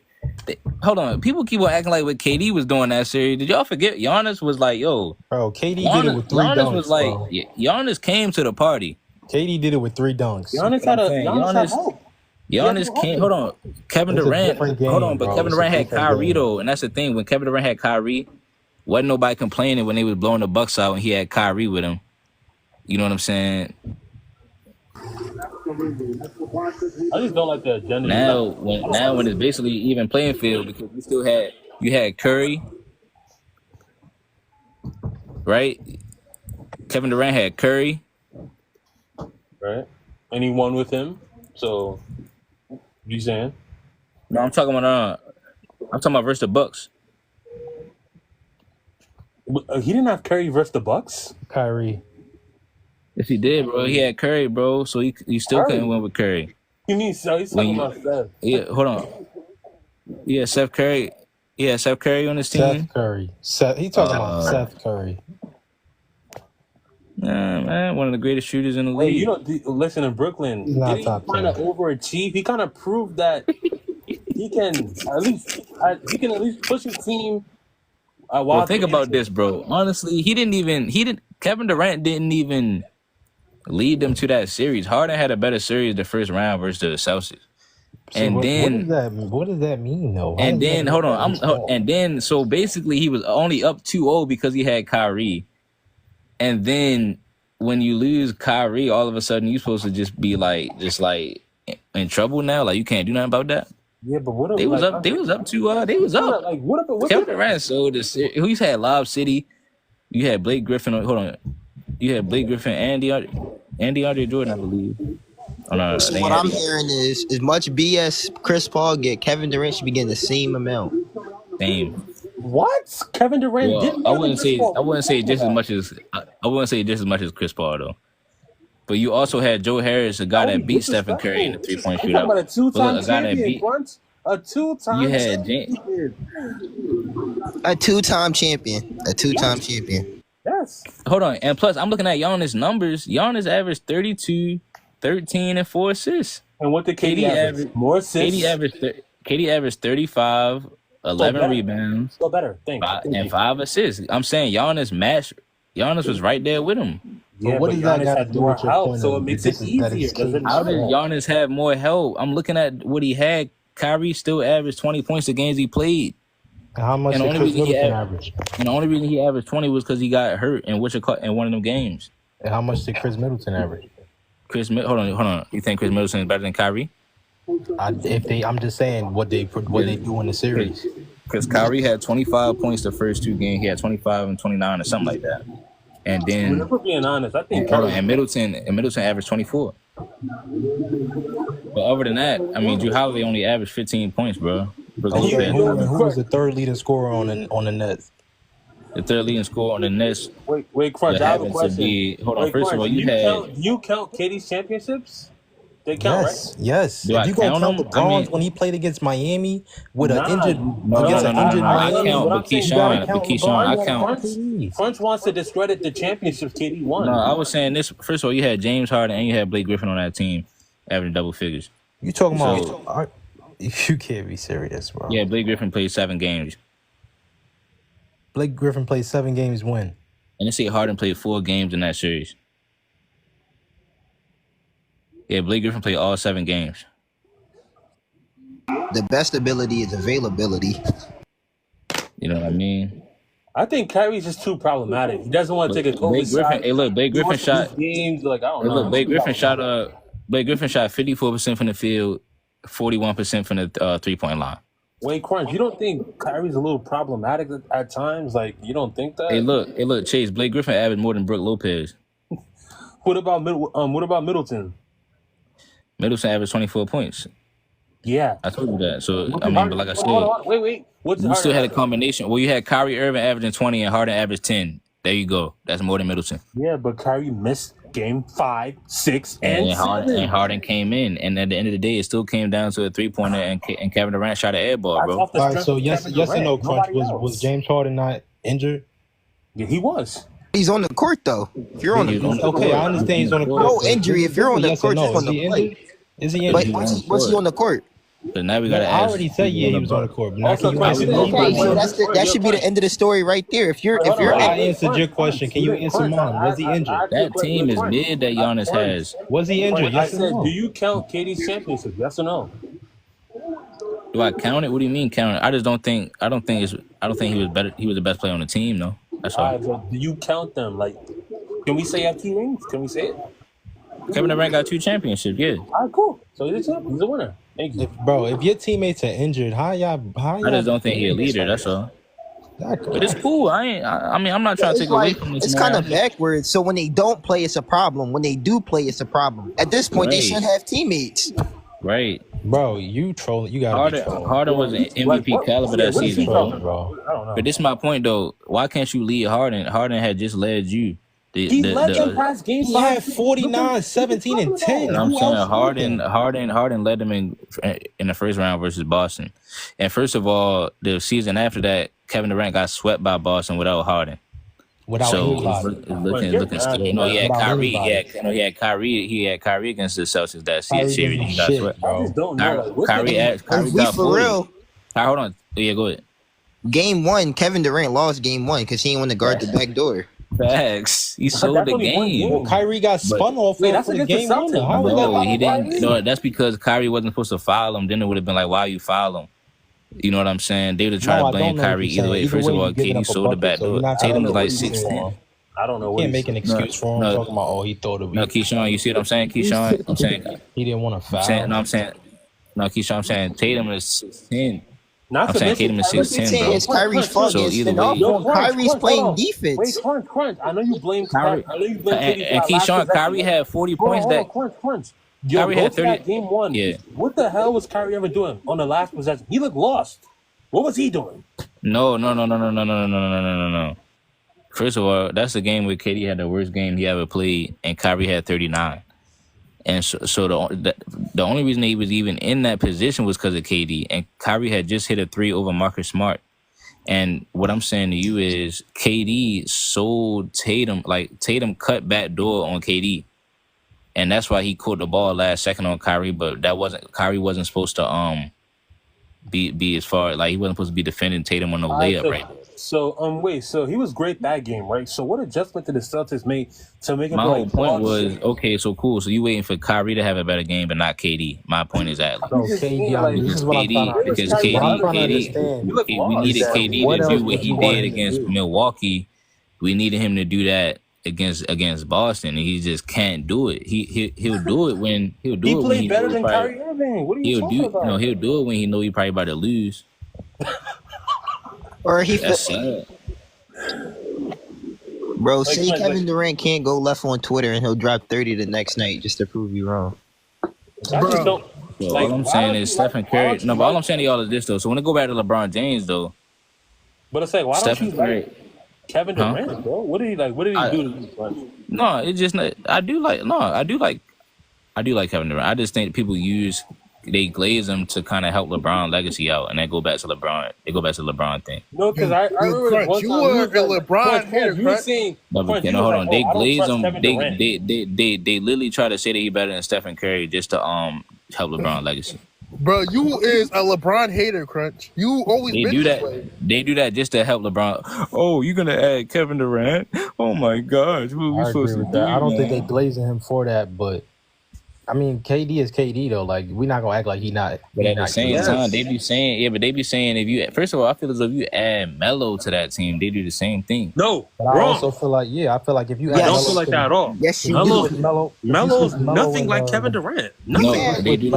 Hold on, people keep on acting like what KD was doing that series. Did y'all forget? Giannis was like, "Yo, bro, KD did it with 3 dunks." Giannis was like, Giannis came to the party. KD did it with 3 dunks. Giannis had hope. Giannis came. Hold on, Kevin Durant. Hold on, but Kevin Durant had Kyrie though, and that's the thing. When Kevin Durant had Kyrie, Wasn't nobody complaining when they was blowing the Bucks out and he had Kyrie with him. You know what I'm saying? I just don't like the agenda. Now when it's basically even playing field because you had Curry, right? Kevin Durant had Curry, Right? And he won with him. So, what you saying? No, I'm talking about versus the Bucks. He didn't have Curry versus the Bucks? Kyrie. Yes, he did, bro. He had Curry, bro. So he still couldn't win with Curry. You mean so? He's talking about Steph. Yeah, hold on. Yeah, Steph Curry. Yeah, Steph Curry on his team. Seth Curry. He talking about Seth Curry. Nah, man, one of the greatest shooters in the league. Hey, you know, listen, in Brooklyn, He's not did he top kind of 10. overachieve? He kind of proved that he can at least push his team. Well, think about this, bro. Honestly, Kevin Durant didn't even lead them to that series. Harden had a better series the first round versus the Celtics. So And what then what does that mean though? and then hold on, and then so basically he was only up 2-0 because he had Kyrie. And then when you lose Kyrie, all of a sudden you're supposed to just be like in trouble now. Like you can't do nothing about that. Yeah, but what They was up 2-0. They was up. Like what? Kevin Durant sold this. Who had Lob City? You had Blake Griffin. Hold on. You had Blake Griffin and DeAndre Jordan, I believe. Oh, no, So what I'm hearing is, as much BS Chris Paul get, Kevin Durant should be getting the same amount. Same. What? Kevin Durant Well, didn't. I wouldn't say just as much as Chris Paul though. But you also had Joe Harris, a guy that beat Stephen Curry in the 3-point I'm talking about a shootout. two-time A guy that champion. beat. A two-time You had champion. A two-time champion. Yes. Hold on, and plus I'm looking at Giannis' numbers. Giannis averaged 32, 13, and 4 assists. And what did KD average? More assists. KD averaged 35, 11 rebounds, So better. Thank and you. 5 assists. I'm saying Giannis was right there with him. Yeah, what but does that Giannis got to had do more with your help, point so of it makes this it is- that easier. is Does it How not? did Giannis have more help? I'm looking at what he had. Kyrie still averaged 20 points the games he played. How much And the did only Chris reason he Middleton had- average? And the only reason he averaged 20 was because he got hurt in one of them games. And how much did Chris Middleton average? Hold on. You think Chris Middleton is better than Kyrie? I'm just saying what they do in the series. Because Kyrie had 25 points the first 2 games. He had 25 and 29 or something like that. And then If we're being honest, I think and Middleton averaged 24. But other than that, I mean, Drew Holiday only averaged 15 points, bro. Okay, who was the third leading scorer on the Nets? The third leading scorer on the Nets. Wait, Crunch, I have a question. Hold on, Wait, first of Crunch, all, do you count KD's championships? They count, right? Yes. Do I If you gonna count count the them? bronze when he played against Miami with an injured No, against an injured I Miami, count, but Keyshawn, I count. Crunch wants to discredit the championships KD won. No, I was saying this. First of all, you had James Harden and you had Blake Griffin on that team, averaging double figures. You talking about? You can't be serious, bro. Yeah, Blake Griffin played 7 games, Blake Griffin played 7 games. When? and they say Harden played 4 games in that series. Yeah, Blake Griffin played all 7 games. The best ability is availability. You know what I mean? I think Kyrie's just too problematic. He doesn't want to take a COVID shot. Blake Griffin shot. Games like I don't know. Look, Blake Griffin shot 54% from the field, 41% from the 3-point line. Wayne Crunch, you don't think Kyrie's a little problematic at times? Like you don't think that? Hey, look, Chase. Blake Griffin averaged more than Brook Lopez. What about Middleton? Middleton averaged 24 points. Yeah, I told you that. So I mean, but like I said, hold on. Wait. you still had a combination. Well, you had Kyrie Irving averaging 20 and Harden averaged 10. There you go. That's more than Middleton. Yeah, but Kyrie missed game 5, 6, and 7. Harden came in, and at the end of the day, it still came down to a 3-pointer, and Kevin Durant shot an air ball, bro. All right, so yes or no, Crunch, was James Harden not injured? Yeah, he was. He's on the court though. If you're on the court, Okay, I understand he's on the court. no injury. If you're on the Yes or court, no? you're on the play. Is he But injured? what's he on the court? So now we got to I ask. already said he was on the court. But now Also, can you Crunch, answer Okay, me? so that should be the end of the story right there. If you're I answered your question. Can you answer mine? Was he injured? That team is mid that Giannis has. Was he injured? I Yes or said, no? do you count KD's championship? Yes or no? Do I count it? What do you mean count it? I don't think he was better. He was the best player on the team, though. That's all. All right, but do you count them? Like, can we say you have 2 rings? Can we say it? Kevin Durant got 2 championships. Yeah. All right, cool. So he's a champion. He's a winner. Thank you. If your teammates are injured, how y'all? I just don't think he's a leader. That's all. But it's cool. I mean, I'm not trying to take away from this. It's kind of backwards. So when they don't play, it's a problem. When they do play, it's a problem. At this point, they should have teammates. Right. Bro, you trolling. You gotta be trolling. Harden was an MVP caliber that season, bro. I don't know. But this is my point, though. Why can't you lead Harden? Harden had just led you. He led them past game 5. He had 49, 17, and 10. And I'm saying Harden led them in the first round versus Boston. And first of all, the season after that, Kevin Durant got swept by Boston without Harden. So it's looking still. He had Kyrie. He had Kyrie against the Celtics that series. He got swept. Kyrie got 40. Real. Hold on. Yeah, go ahead. Game 1, Kevin Durant lost game 1 because he didn't want to guard the back door. Facts. He sold the game. Well, Kyrie got spun off for the game winner. How was that? He didn't. No, that's because Kyrie wasn't supposed to foul him. Then it would have been like, why you foul him? You know what I'm saying? They would have tried to blame Kyrie either way. First of all, KD sold the back door. Tatum was like 6'10". I don't know what can't make an excuse for him talking about he thought it was. No, Keyshawn, you see what I'm saying? Keyshawn, I'm saying he didn't want to foul. Keyshawn, I'm saying Tatum is 6'10". I'm saying Tatum is 6'10", bro. It's Kyrie's fault. So either way, Kyrie's playing defense. Wait, Crunch. I know you blame Kyrie. And Keyshawn, Kyrie had 40 points that. Crunch. Kyrie had 30. Game 1. Yeah. What the hell was Kyrie ever doing on the last possession? He looked lost. What was he doing? No. First of all, that's the game where KD had the worst game he ever played, and Kyrie had 39. And so the only reason he was even in that position was because of KD. And Kyrie had just hit a 3 over Marcus Smart. And what I'm saying to you is KD sold Tatum, like Tatum cut back door on KD. And that's why he caught the ball last second on Kyrie, but Kyrie wasn't supposed to be as far, like he wasn't supposed to be defending Tatum on the layup right now. So he was great that game, right? So what adjustment did the Celtics make to make him? My whole point was, okay, so cool. So you waiting for Kyrie to have a better game, but not KD. My point is that KD, we needed KD to do what he did against Milwaukee. We needed him to do that against Boston, and he just can't do it. He'll do it when he played better than Kyrie Irving. What are you talking about? No, he'll do it when he know he probably about to lose. Or he That's sad. Bro, say Kevin Durant can't go left on Twitter and he'll drop 30 the next night just to prove you wrong. All I'm saying is Stephen Curry. No, but all I'm saying to y'all is this though. So when I go back to LeBron James though, but it's like, why Stephen don't you like Kevin Durant, bro? What did he like? What did he do to you? No, it's just not. I do like Kevin Durant. I just think people they glaze him to kind of help LeBron legacy out, and they go back to LeBron. They go back to the LeBron thing. No, because I remember one time you were a LeBron hater. You were saying, hold on. They glaze him. They literally try to say that he better than Stephen Curry just to help LeBron legacy. Bro, you is a LeBron hater, Crunch. You always been this way. They do that just to help LeBron. Oh, you're gonna add Kevin Durant? Oh my gosh, what are we supposed to do? I don't think they glazing him for that, but I mean, KD is KD though. Like, we're not gonna act like he not. But at the same time, they be saying, if you, first of all, I feel as though if you add Melo to that team, they do the same thing. No, but I also feel like, I feel like if you, I don't feel like that at all. Yes, you do. Melo's nothing like Kevin Durant. Nothing. No, they do.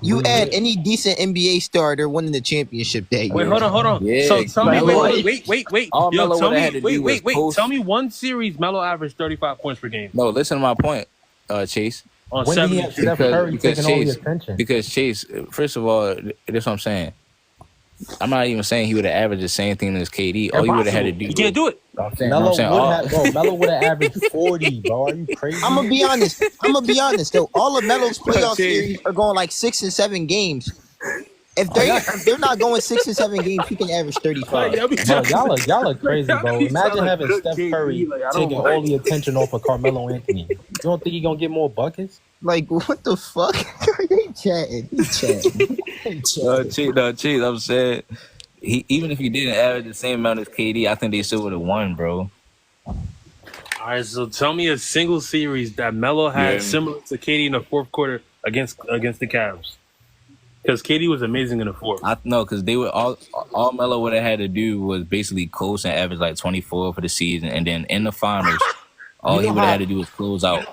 You add any decent NBA star, they're winning the championship that year. Wait, hold on. Yeah, so tell me, wait. Tell me one series Melo averaged 35 points per game. No, listen to my point. Chase. When he had Steph Curry taking all the attention. Because Chase, first of all, that's what I'm saying. I'm not even saying he would have averaged the same thing as KD. All he would have had to do. He can't do it. Melo would have averaged 40, bro. Are you crazy? I'm gonna be honest though. All of Melo's playoff series are going like 6 and 7 games. If they're not going 6 and 7 games, he can average 35. Bro, y'all are crazy, bro. Imagine having Steph Curry taking all the attention off of Carmelo Anthony. You don't think he's gonna get more buckets? Like, what the fuck? They chatting. Cheese. I'm saying, even if he didn't average the same amount as KD, I think they still would have won, bro. All right, so tell me a single series that Melo had similar to KD in the fourth quarter against the Cavs. Because KD was amazing in the fourth. I know because they were all Melo would have had to do was basically coast and average like 24 for the season, and then in the finals, all he would have had to do was close out.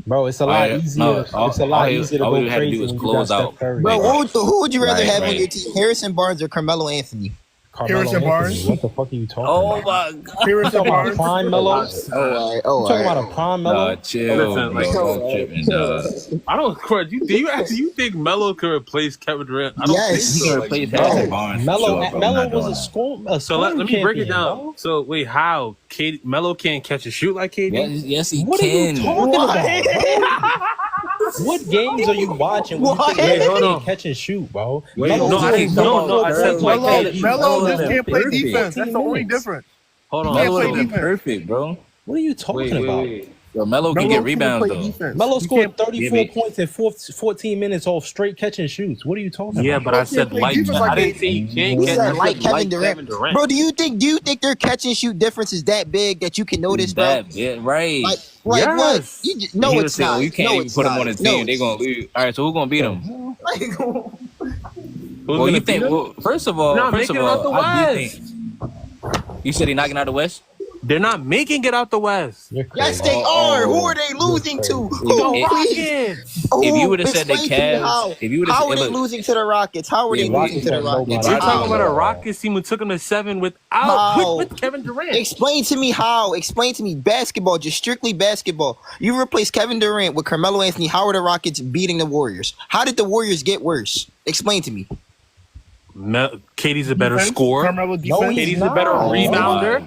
Bro, it's a lot easier. It's a lot easier to go crazy when you got Steph Curry. Bro, who would you rather have on your team, Harrison Barnes or Carmelo Anthony? Harrison Barnes. What the fuck are you talking about? My God. Harrison Barnes. Prime Melo? You talking about a prime Melo? Nah, chill. I don't, Crunch, do you think Melo could replace Kevin Durant? I don't think he can replace Harrison Barnes. Melo was a scoring So let me break it down. Bro. So wait, how? Melo can't catch and shoot like KD? Yes, he what can. What are you talking about? What games are you watching? Wait, catch and shoot, bro. Wait, I didn't know. I said Melo just can't play defense. That's the only difference. Hold on. Melo would have been perfect, bro. What are you talking about? Yo, Melo can get rebounds though. Melo scored 34 points in 14 minutes off straight catch and shoots. What are you talking about? Yeah, but I said like I didn't say he can't catch like Kevin Durant. Bro, do you think their catch and shoot difference is that big that you can notice, bro? Yeah, right. Like yes. what? No, it's not. You can't even put them on the team. They're gonna lose. All right, so who's gonna beat them? Well, you think? Well, first of all, you said he's knocking out the West. They're not making it out the West. Yes, they are. Who are they losing to? If you would have said the Cavs, how are they losing to the Rockets? How are they losing to the Rockets? You're talking about a Rockets team who took them to 7 without with Kevin Durant. Explain to me how. Explain to me basketball, just strictly basketball. You replace Kevin Durant with Carmelo Anthony. How are the Rockets beating the Warriors? How did the Warriors get worse? Explain to me. KD's a better scorer. KD's a better rebounder.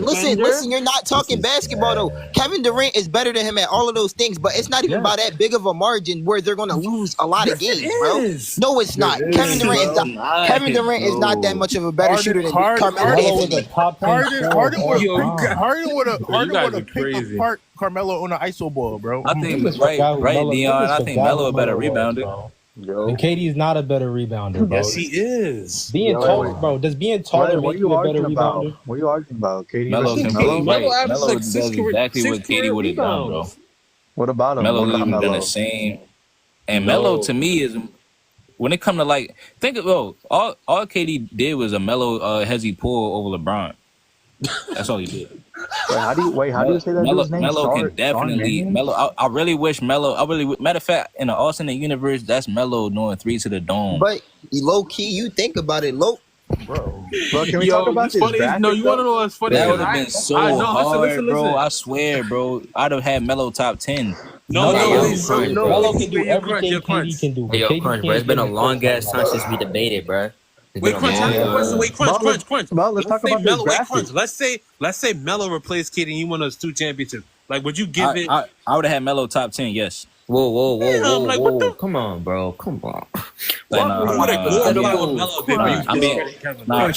Listen. You're not talking basketball though. Kevin Durant is better than him at all of those things, but it's not even by that big of a margin where they're going to lose a lot of games, bro. No, it's not. Kevin Durant is not that much of a better shooter than Carmelo Anthony. Harden would have picked apart Carmelo on an ISO ball, bro. I think right, Dion. I think Melo a better rebounder. Yo. And KD is not a better rebounder, bro. Yes, he is. Being taller, bro. Does being taller make you a better rebounder? What are you arguing about? KD Melo does exactly what KD would have done, bro. What about him? Melo would have done the same. And Melo to me is when it come to all KD did was a Melo hezzy pull over LeBron. That's all he did. How do you say that dude's name? Melo can definitely Melo. I really wish Melo. Matter of fact, in the alternate universe, that's Melo doing 3 to the dome. But low key, you think about it, bro. Can we talk about this? No, you want to know what's funny? That would have been so hard, listen. Bro. I swear, bro. I'd have had Melo top 10. No. Melo can do everything KD can do. Yo, Crunch, bro. It's been a long ass time since we debated, bro. Crunch. Well, let's talk about Melo. Crunch. Let's say Melo replaced KD and he won us 2 championships. Like, would you give it? I would have had Melo top 10. Yes. Whoa. Come on, bro. Come on. Crunch,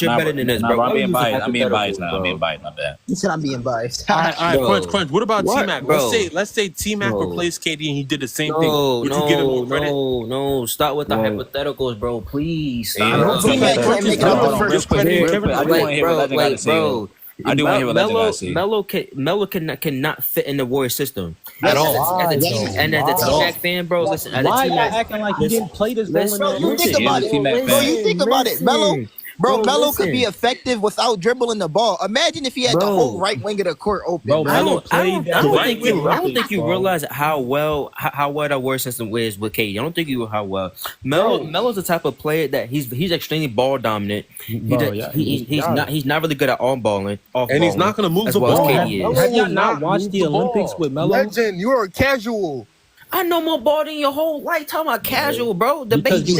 you're better than this, bro. I'm being biased now. Not bad. You said I'm being biased. All right, Crunch. What about T-Mac? Let's say T-Mac replaced KD and he did the same thing. Would you give him more credit? No. Stop with the hypotheticals, bro. Please. Stop. T-Mac can't make it out the first place. Bro. I do want to hear what Legend say. Melo cannot fit in the Warriors system at all. As a T-Mac fan, bro, listen. Why y'all acting like you didn't play this role in You think about it. Melo could be effective without dribbling the ball. Imagine if he had the whole right wing of the court open. I don't think you realize how well that Warriors system is with KD. I don't think you how well. Melo's the type of player that he's extremely ball dominant. He's not really good at on balling. And he's not going to move the ball. Have y'all not watched the Olympics with Melo? Legend, you're a casual. I know more ball than your whole lifetime. I'm casual, bro. Because you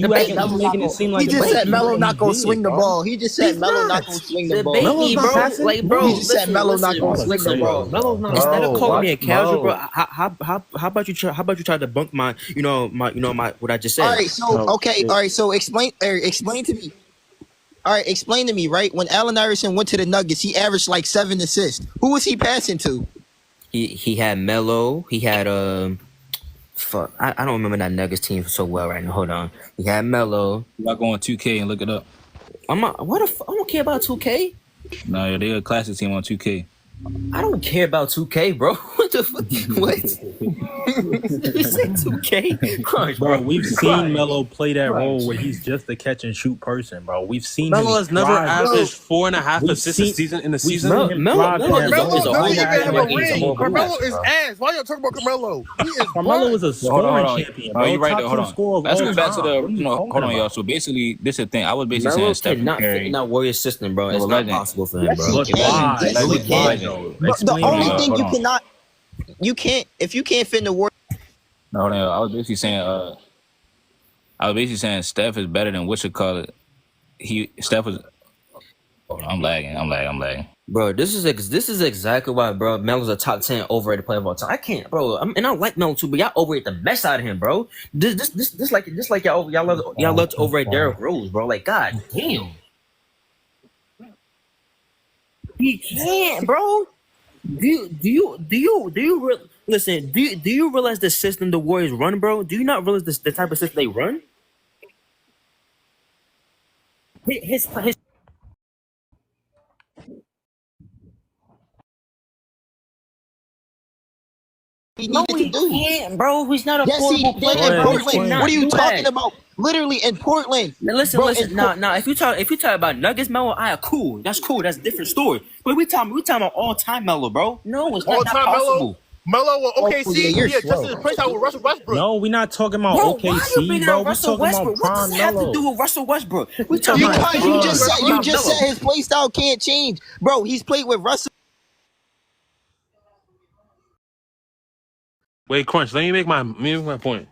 making it seem like he just said Melo not gonna swing the ball. He just said Melo not gonna swing the ball. Bro. He just said Melo not gonna swing the ball. Melo's not. Instead of calling me a casual, bro, how about you try to bunk my what I just said? All right, so explain to me. All right, explain to me, right? When Allen Iverson went to the Nuggets, he averaged like 7 assists. Who was he passing to? He had Melo. He had I don't remember that Nuggets team so well right now. Hold on. He had Melo. You got going 2K and look it up. I don't care about 2K. No, they're a classic team on 2K. I don't care about 2K, bro. What the fuck? What? You said 2K? Crunch, Bro, we've seen Melo play that role where he's just a catch and shoot person, bro. We've seen Melo him has never averaged 4.5 assists a season in the season. Melo Carmelo is doesn't a even have a whole ring. Carmelo boost, is bro. ass. Why y'all talking about Carmelo? He is Carmelo is a scoring hold on. champion, bro. You right Top there. Hold 2 on. scorer of Let's all go back to time. the. What are you Hold talking on, y'all. about? So basically, this is the thing. I was basically Melo saying Steph cannot fit Curry. in that Warriors system, bro. It's not possible for him, bro. But why? Yes, Legend, he But why, can. though? But the Explain only why. thing hold you on. cannot, you can't, if you can't fit in the war. No, hold on. I was basically saying Steph is better than what you call it. Steph was. Hold on, I'm lagging. Bro, this is exactly why, bro. Melo's a top 10 overrated player of all time. I can't, bro. And I like Melo too, but y'all overrate the mess out of him, bro. This like y'all love to overrate Derrick Rose, bro. Like, god damn, he can't, bro. Listen? Do you realize the system the Warriors run, bro? Do you not realize the type of system they run? His He no, needed he to do. can't, bro. He's not a Yes, he portable did player, in bro. He Portland. cannot What are you do talking that. about? Literally in Portland. Now listen, Bro, listen. Now, if you talk about Nuggets Melo, cool. That's cool. That's a different story. But we talking about all time Melo, bro. No, it's All not time possible. Melo with OKC. yeah, you're He adjusted slow. his play style with Russell Westbrook. No, we're not talking about Bro, why you OKC, bringing bro. out We're Russell talking about Westbrook? What does prime that have to Melo. do with Russell Westbrook? We talking about Because you prime just Melo. said his play style can't change, bro. He's played with Russell. Wait, Crunch. Let me make my point.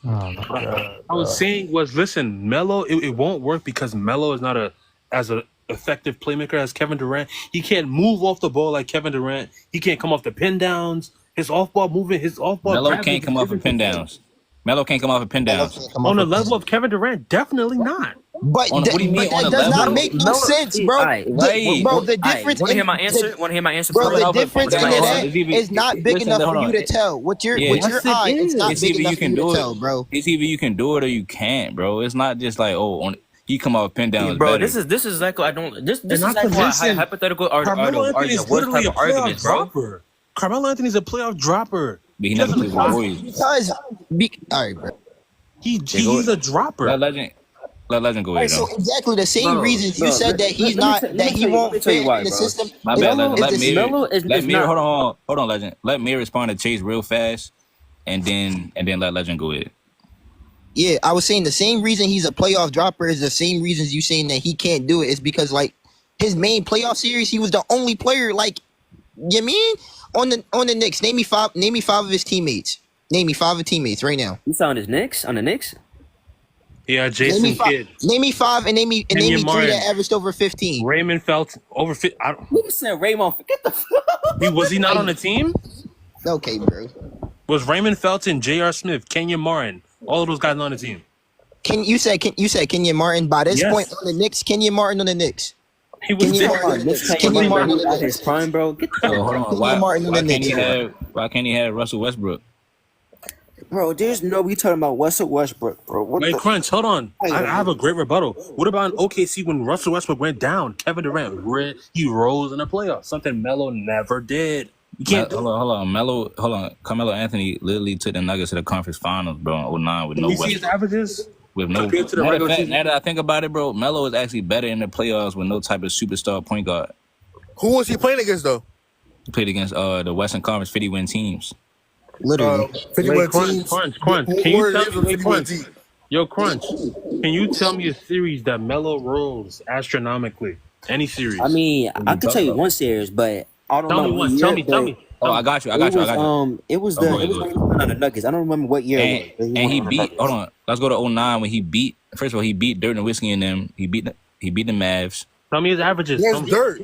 Oh my god. I was saying listen, Melo, it won't work because Melo is not as a effective playmaker as Kevin Durant. He can't move off the ball like Kevin Durant. He can't come off the pin downs. His off ball movement, Melo can't come off of pin downs. Melo can't come off of pin downs. On the level of Kevin Durant, definitely not. But, What do you mean but on that the does not level? make no sense, bro. Right. Bro, the difference. Want to hear my answer? Bro, the Hold on, difference in hold on. that It's either- is not big listen, enough hold for on. you to tell. With your Yeah. with your Yes, it eye, it's not It's big either enough you for can you to do tell, it. bro. It's either you can do it or you can't, bro. It's not just like he come off pin downs. Bro, better. this is like I don't. This And is not like to why mention, hypothetical are Carmelo the Anthony is worst literally type a of arguments, playoff bro. dropper. Carmelo Anthony's a playoff dropper. But he never played with the Warriors. Because, all right, bro. He's a dropper. Let Legend go ahead, So though. exactly the same reasons you said that he's not that he won't fit in the system. My bad, Legend. Let Melo me hold on, Legend. Let me respond to Chase real fast, and then let Legend go ahead. Yeah, I was saying the same reason he's a playoff dropper is the same reasons you saying that he can't do it is because like his main playoff series, he was the only player like you mean on the Knicks. Name me five of his teammates. Name me 5 of teammates right now. You saw on his Knicks? On the Knicks? Yeah, Jason Kidd. Name me 5 and name me 3 Martin. that averaged over 15. Raymond Felton over 50. Who said Raymond? Get the fuck. Was he not on the team? Okay, bro. Was Raymond Felton, J.R. Smith, Kenyon Martin, all of those guys on the team? You said Kenyon Martin by this Yes. point on the Knicks? Kenyon Martin on the Knicks. He was Kenyon there. Martin. Kenyon Martin at his prime, bro. Get the So hold on. Kenyon Martin on the Knicks. Why can't he have Russell Westbrook? Bro, there's no we talking about Russell Westbrook, bro. Wait, Crunch, hold on. I have a great rebuttal. What about in OKC when Russell Westbrook went down? Kevin Durant, he rose in the playoffs. Something Melo never did. You can't hold on. Carmelo Anthony literally took the Nuggets to the conference finals, bro, in 09 with no you see his Westbrook. averages? With no compared to the regular season? Now that I think about it, bro, Melo is actually better in the playoffs with no type of superstar point guard. Who was he playing against though? He played against the Western Conference 50-win teams. Literally. 51 teams. Crunch. Can you tell me, Crunch, can you tell me a series that Melo rose astronomically? Any series? I mean, I could tell you one series, but I don't know. Tell me one. Tell me. Oh, I got you. It was on the Nuggets. I don't remember what year. And he beat. Hold on. Let's go to 09 when he beat. First of all, he beat Dirt and Whiskey and them. He beat the Mavs. Tell me his averages. Where's Dirt?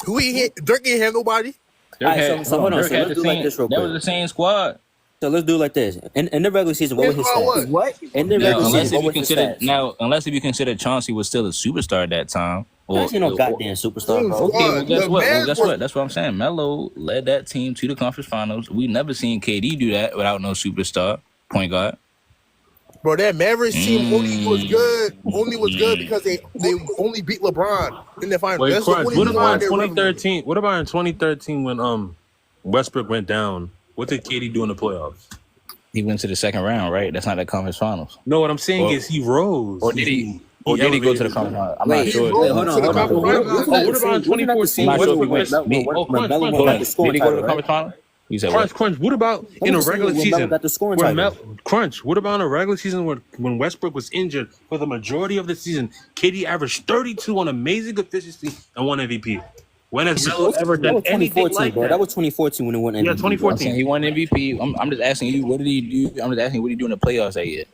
Who he hit? Dirt ain't have nobody. All right, so hold on. So let's do like this real quick. That was the same squad. So let's do it like this. In the regular season, what was his stats? What? In the regular season, what was his stats? Unless if you consider Chauncey was still a superstar at that time. Chauncey no goddamn superstar, bro. Okay, well, guess what? That's what I'm saying. Melo led that team to the conference finals. We never seen KD do that without no superstar point guard. Bro, that Mavericks team only was good because they only beat LeBron in the finals. Wait, That's Crunch, the only what about in reason why 2013? What about in 2013 when Westbrook went down What did KD do in the playoffs? He went to the second round, right? That's not the conference finals. No, what I'm saying is he rose. Or did he? Or did he go to the conference finals? I'm not sure. Wait, hold on. What about 2014? I'm not sure. Did he go to the conference finals? You said Crunch. What about in a regular season? Crunch. What about in a regular season when Westbrook was injured for the majority of the season? KD averaged 32 on amazing efficiency and won MVP. When has Melo ever done anything like that? That was 2014 when he won MVP. Yeah, 2014. He won MVP. I'm just asking you, what did he do? I'm just asking you, what did he do in the playoffs that year?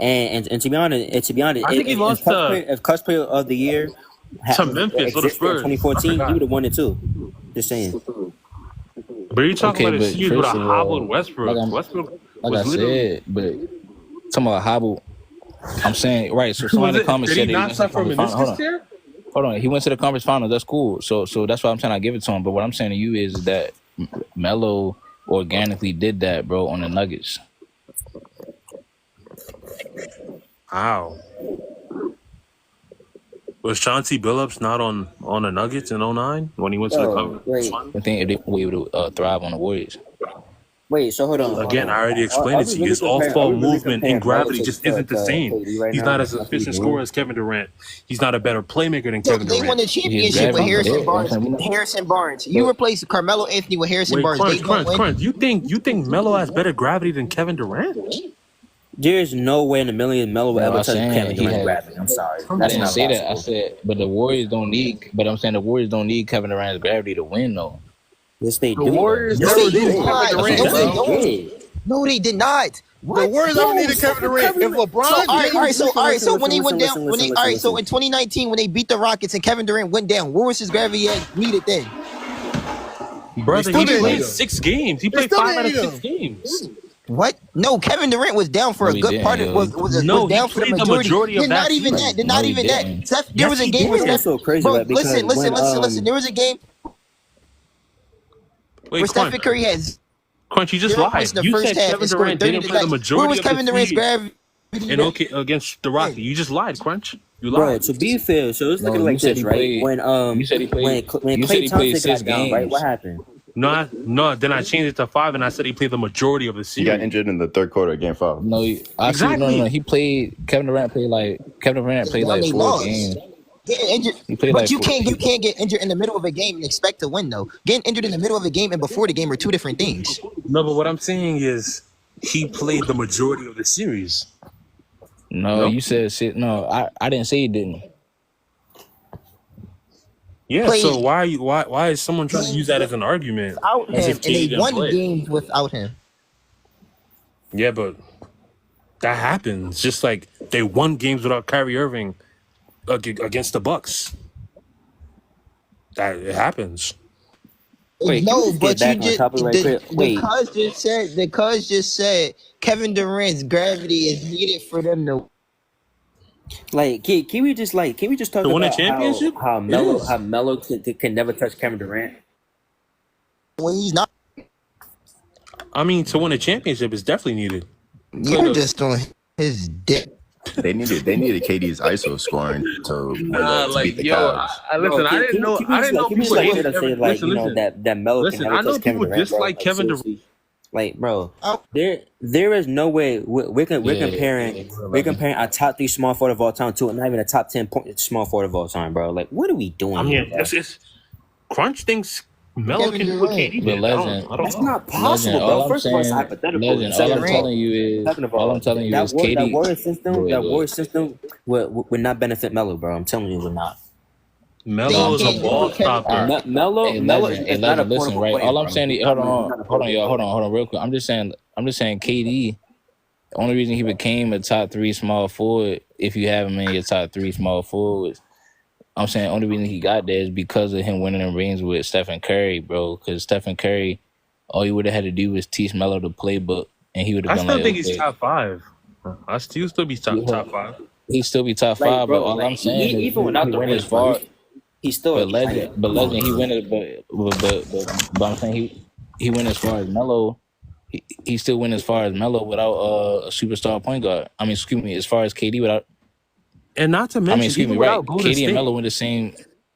And to be honest, I think he lost if Clutch Player of the Year to Memphis or the Spurs. 2014, he would have won it too. Just saying. But you're talking about a series with a hobbled Westbrook. Like I said, but talking about hobbled, I'm saying, right, so someone in the comments said did he not suffer meniscus tear? Hold on, he went to the conference finals. That's cool. So that's why I'm trying to give it to him. But what I'm saying to you is that Melo organically did that, bro, on the Nuggets. How? Was Chauncey Billups not on the Nuggets in 2009 when he went to the conference finals? I think if they were able to thrive on the Warriors. Wait, so hold on. Again, I already explained it to you. His off-ball movement and gravity just isn't the same. He's not as efficient scorer as Kevin Durant. He's not a better playmaker than Kevin Durant. They won the championship with Harrison Barnes. You replace Carmelo Anthony with Harrison Barnes. Crunch. You think Melo has better gravity than Kevin Durant? There's no way in a million Melo will ever touch Kevin Durant's gravity. I'm sorry. I didn't say that. I said, but the Warriors don't need. But I'm saying the Warriors don't need Kevin Durant's gravity to win, though. Yes, they do. The Warriors never needed Kevin Durant. No, they did not. What? The Warriors never needed Kevin Durant. If LeBron, all right. So when he went down, so in 2019 when they beat the Rockets and Kevin Durant went down, what was his gravity needed then? Brother, he played 6 games. He played 5 out of 6 games. What? No, Kevin Durant was down for a good part of was down for the majority of that. Not even that. Not even that. Steph, there was a game where Steph. So crazy, bro, listen. There was a game where Steph Curry has. Crunch, you just lied. You said Kevin Durant didn't play the majority of Kevin Durant's gravity against the Rockets. You just lied, Crunch. You lied. Bro, to be fair, so it's looking like this, right? When you said he played. When Klay Thompson got down, right? What happened? No. Then I changed it to 5, and I said he played the majority of the series. He got injured in the third quarter of Game 5. No, exactly. No. He played. Kevin Durant played like 4 games. Injured, but you can't get injured in the middle of a game and expect to win though. Getting injured in the middle of a game and before the game are two different things. No, but what I'm saying is he played the majority of the series. No, you said shit. No, I didn't say he didn't. Yeah, so why is someone trying to use that as an argument? Without him, and they won games without him. Yeah, but that happens. Just like they won games without Kyrie Irving against the Bucks. That it happens. Wait, no, but you just the cuz just said Kevin Durant's gravity is needed for them to. Like, can we just talk to win a about championship? how Melo can never touch Kevin Durant when he's not? I mean, to win a championship is definitely needed. You're just on his dick. They needed KD's ISO scoring to beat the Cavs. Listen, I didn't know people hated that Melo. Listen, I know people dislike Kevin Durant. Like, bro, there is no way we're comparing our top 3 small forward of all time to not even a top 10 small forward of all time, bro. Like, what are we doing? I mean, it's Crunch thinks Melo can do what KD did. That's not possible, bro. First of all, it's hypothetical. All I'm telling you is KD. That Warrior system would not benefit Melo, bro. I'm telling you, it would not. Melo is a ball stopper. Melo is not a listen, right? All I'm saying, hold on, y'all, hold on, real quick. I'm just saying, KD. The only reason he became a top 3 small forward, if you have him in your top 3 small forwards, I'm saying the only reason he got there is because of him winning the rings with Stephen Curry, bro. Because Stephen Curry, all he would have had to do was teach Melo the playbook, and he would have been like, I still think he's top 5. I still be top 5. He'd still be top 5, but all I'm saying is even without the rings, he's still a legend. But legend, he went it. But I'm saying he went as far as Melo. He still went as far as Melo without a superstar point guard. I mean, excuse me, as far as KD without. And not to mention, right? KD and Melo went the same.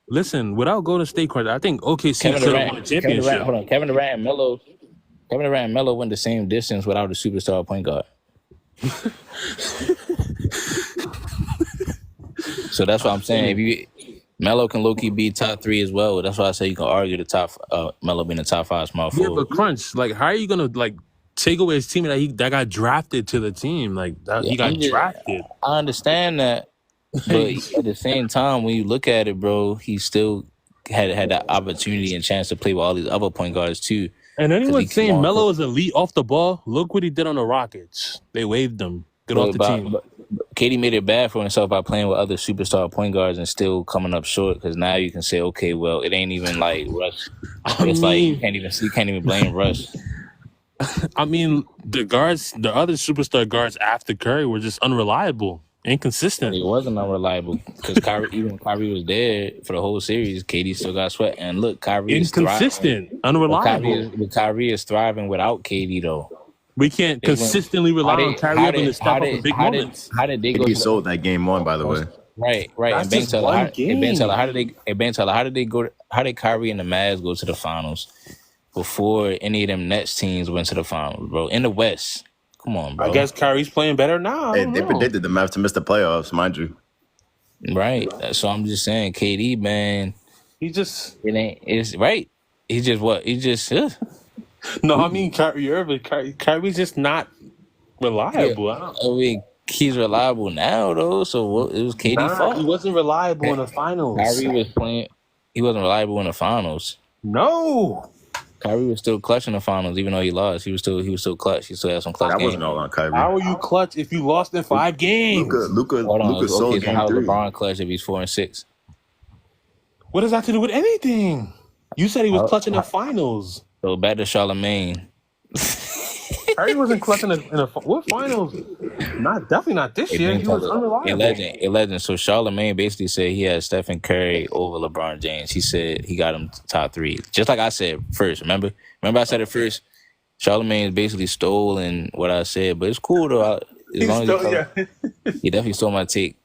Listen, without Golden State, I think OKC could have won a championship. Kevin Durant and Melo Kevin Durant and Melo went the same distance without a superstar point guard. So that's what I'm saying. If Melo can low-key be top 3 as well. That's why I say you can argue the top Melo being the top 5 small forward. Yeah, but Crunch, like, how are you gonna like take away his teammate that got drafted to the team? Like he got drafted. I understand that, but at the same time, when you look at it, bro, he still had that opportunity and chance to play with all these other point guards too. And anyone saying Melo is elite off the ball, look what he did on the Rockets. They waived him. Get off the team. But KD made it bad for himself by playing with other superstar point guards and still coming up short. Because now you can say, okay, well, it ain't even like Russ. Like you can't even blame Russ. I mean, the other superstar guards after Curry were just unreliable, inconsistent. It wasn't unreliable because even when Kyrie was there for the whole series, KD still got sweat. And look, Kyrie is inconsistent, unreliable. Kyrie is thriving without KD though. We can't consistently rely on Kyrie up in the step up for big moments. How did they go? He sold that game on, by the way. Right. And Ben Teller, how did Kyrie and the Mavs go to the finals before any of them Nets teams went to the finals, bro? In the West. Come on, bro. I guess Kyrie's playing better now. They predicted the Mavs to miss the playoffs, mind you. Right. So I'm just saying, KD, man. It's right. He's just what? No, I mean Kyrie Irving. Kyrie's just not reliable. Yeah. I mean, he's reliable now, though. So it was KD's fault. He wasn't reliable in the finals. Kyrie was playing. He wasn't reliable in the finals. No. Kyrie was still clutch in the finals, even though he lost. He was still clutch. He still had some clutch. That wasn't all on Kyrie. How are you clutch if you lost in 5 games? Luka sold game how 3. LeBron clutch if he's 4 and 6? What does that have to do with anything? You said he was clutching the finals. So back to Charlamagne. Kyrie wasn't clutching in the what finals? Definitely not this year. He was unreliable. A legend. So Charlamagne basically said he had Steph and Curry over LeBron James. He said he got him top 3. Just like I said first. Remember I said it first. Charlamagne basically stole and what I said, but it's cool though. He definitely stole my take.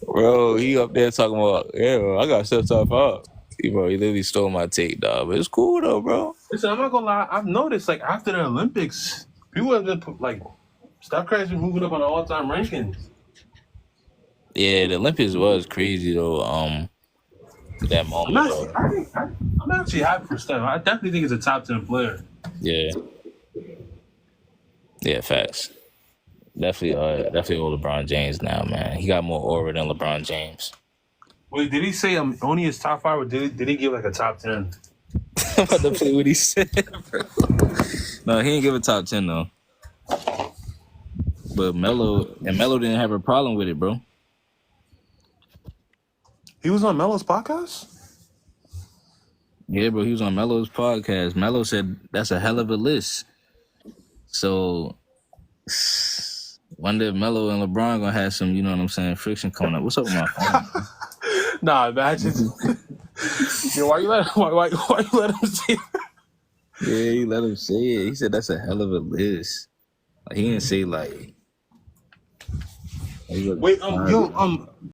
Bro, he up there talking about, I got Steph top 5. Bro, he literally stole my take, dog. But it's cool though, bro. Listen, I'm not gonna lie. I've noticed like after the Olympics, people have been like Steph Curry's been moving up on the all-time rankings. Yeah, the Olympics was crazy though. That moment. I'm actually happy for Steph. I definitely think he's a top 10 player. Yeah. Yeah, facts. Definitely owe LeBron James now, man. He got more aura than LeBron James. Wait, did he say only his top 5, or did he give like a top 10? I'm about to play what he said, bro. No, he didn't give a top 10 though. But Melo didn't have a problem with it, bro. He was on Melo's podcast? Yeah, bro, he was on Melo's podcast. Melo said that's a hell of a list. So wonder if Melo and LeBron gonna have some, you know what I'm saying, friction coming up. What's up with my phone? Nah, imagine. Yo, why you let him say that? Yeah, he let him say it. He said that's a hell of a list. Like, he didn't say like. Wait,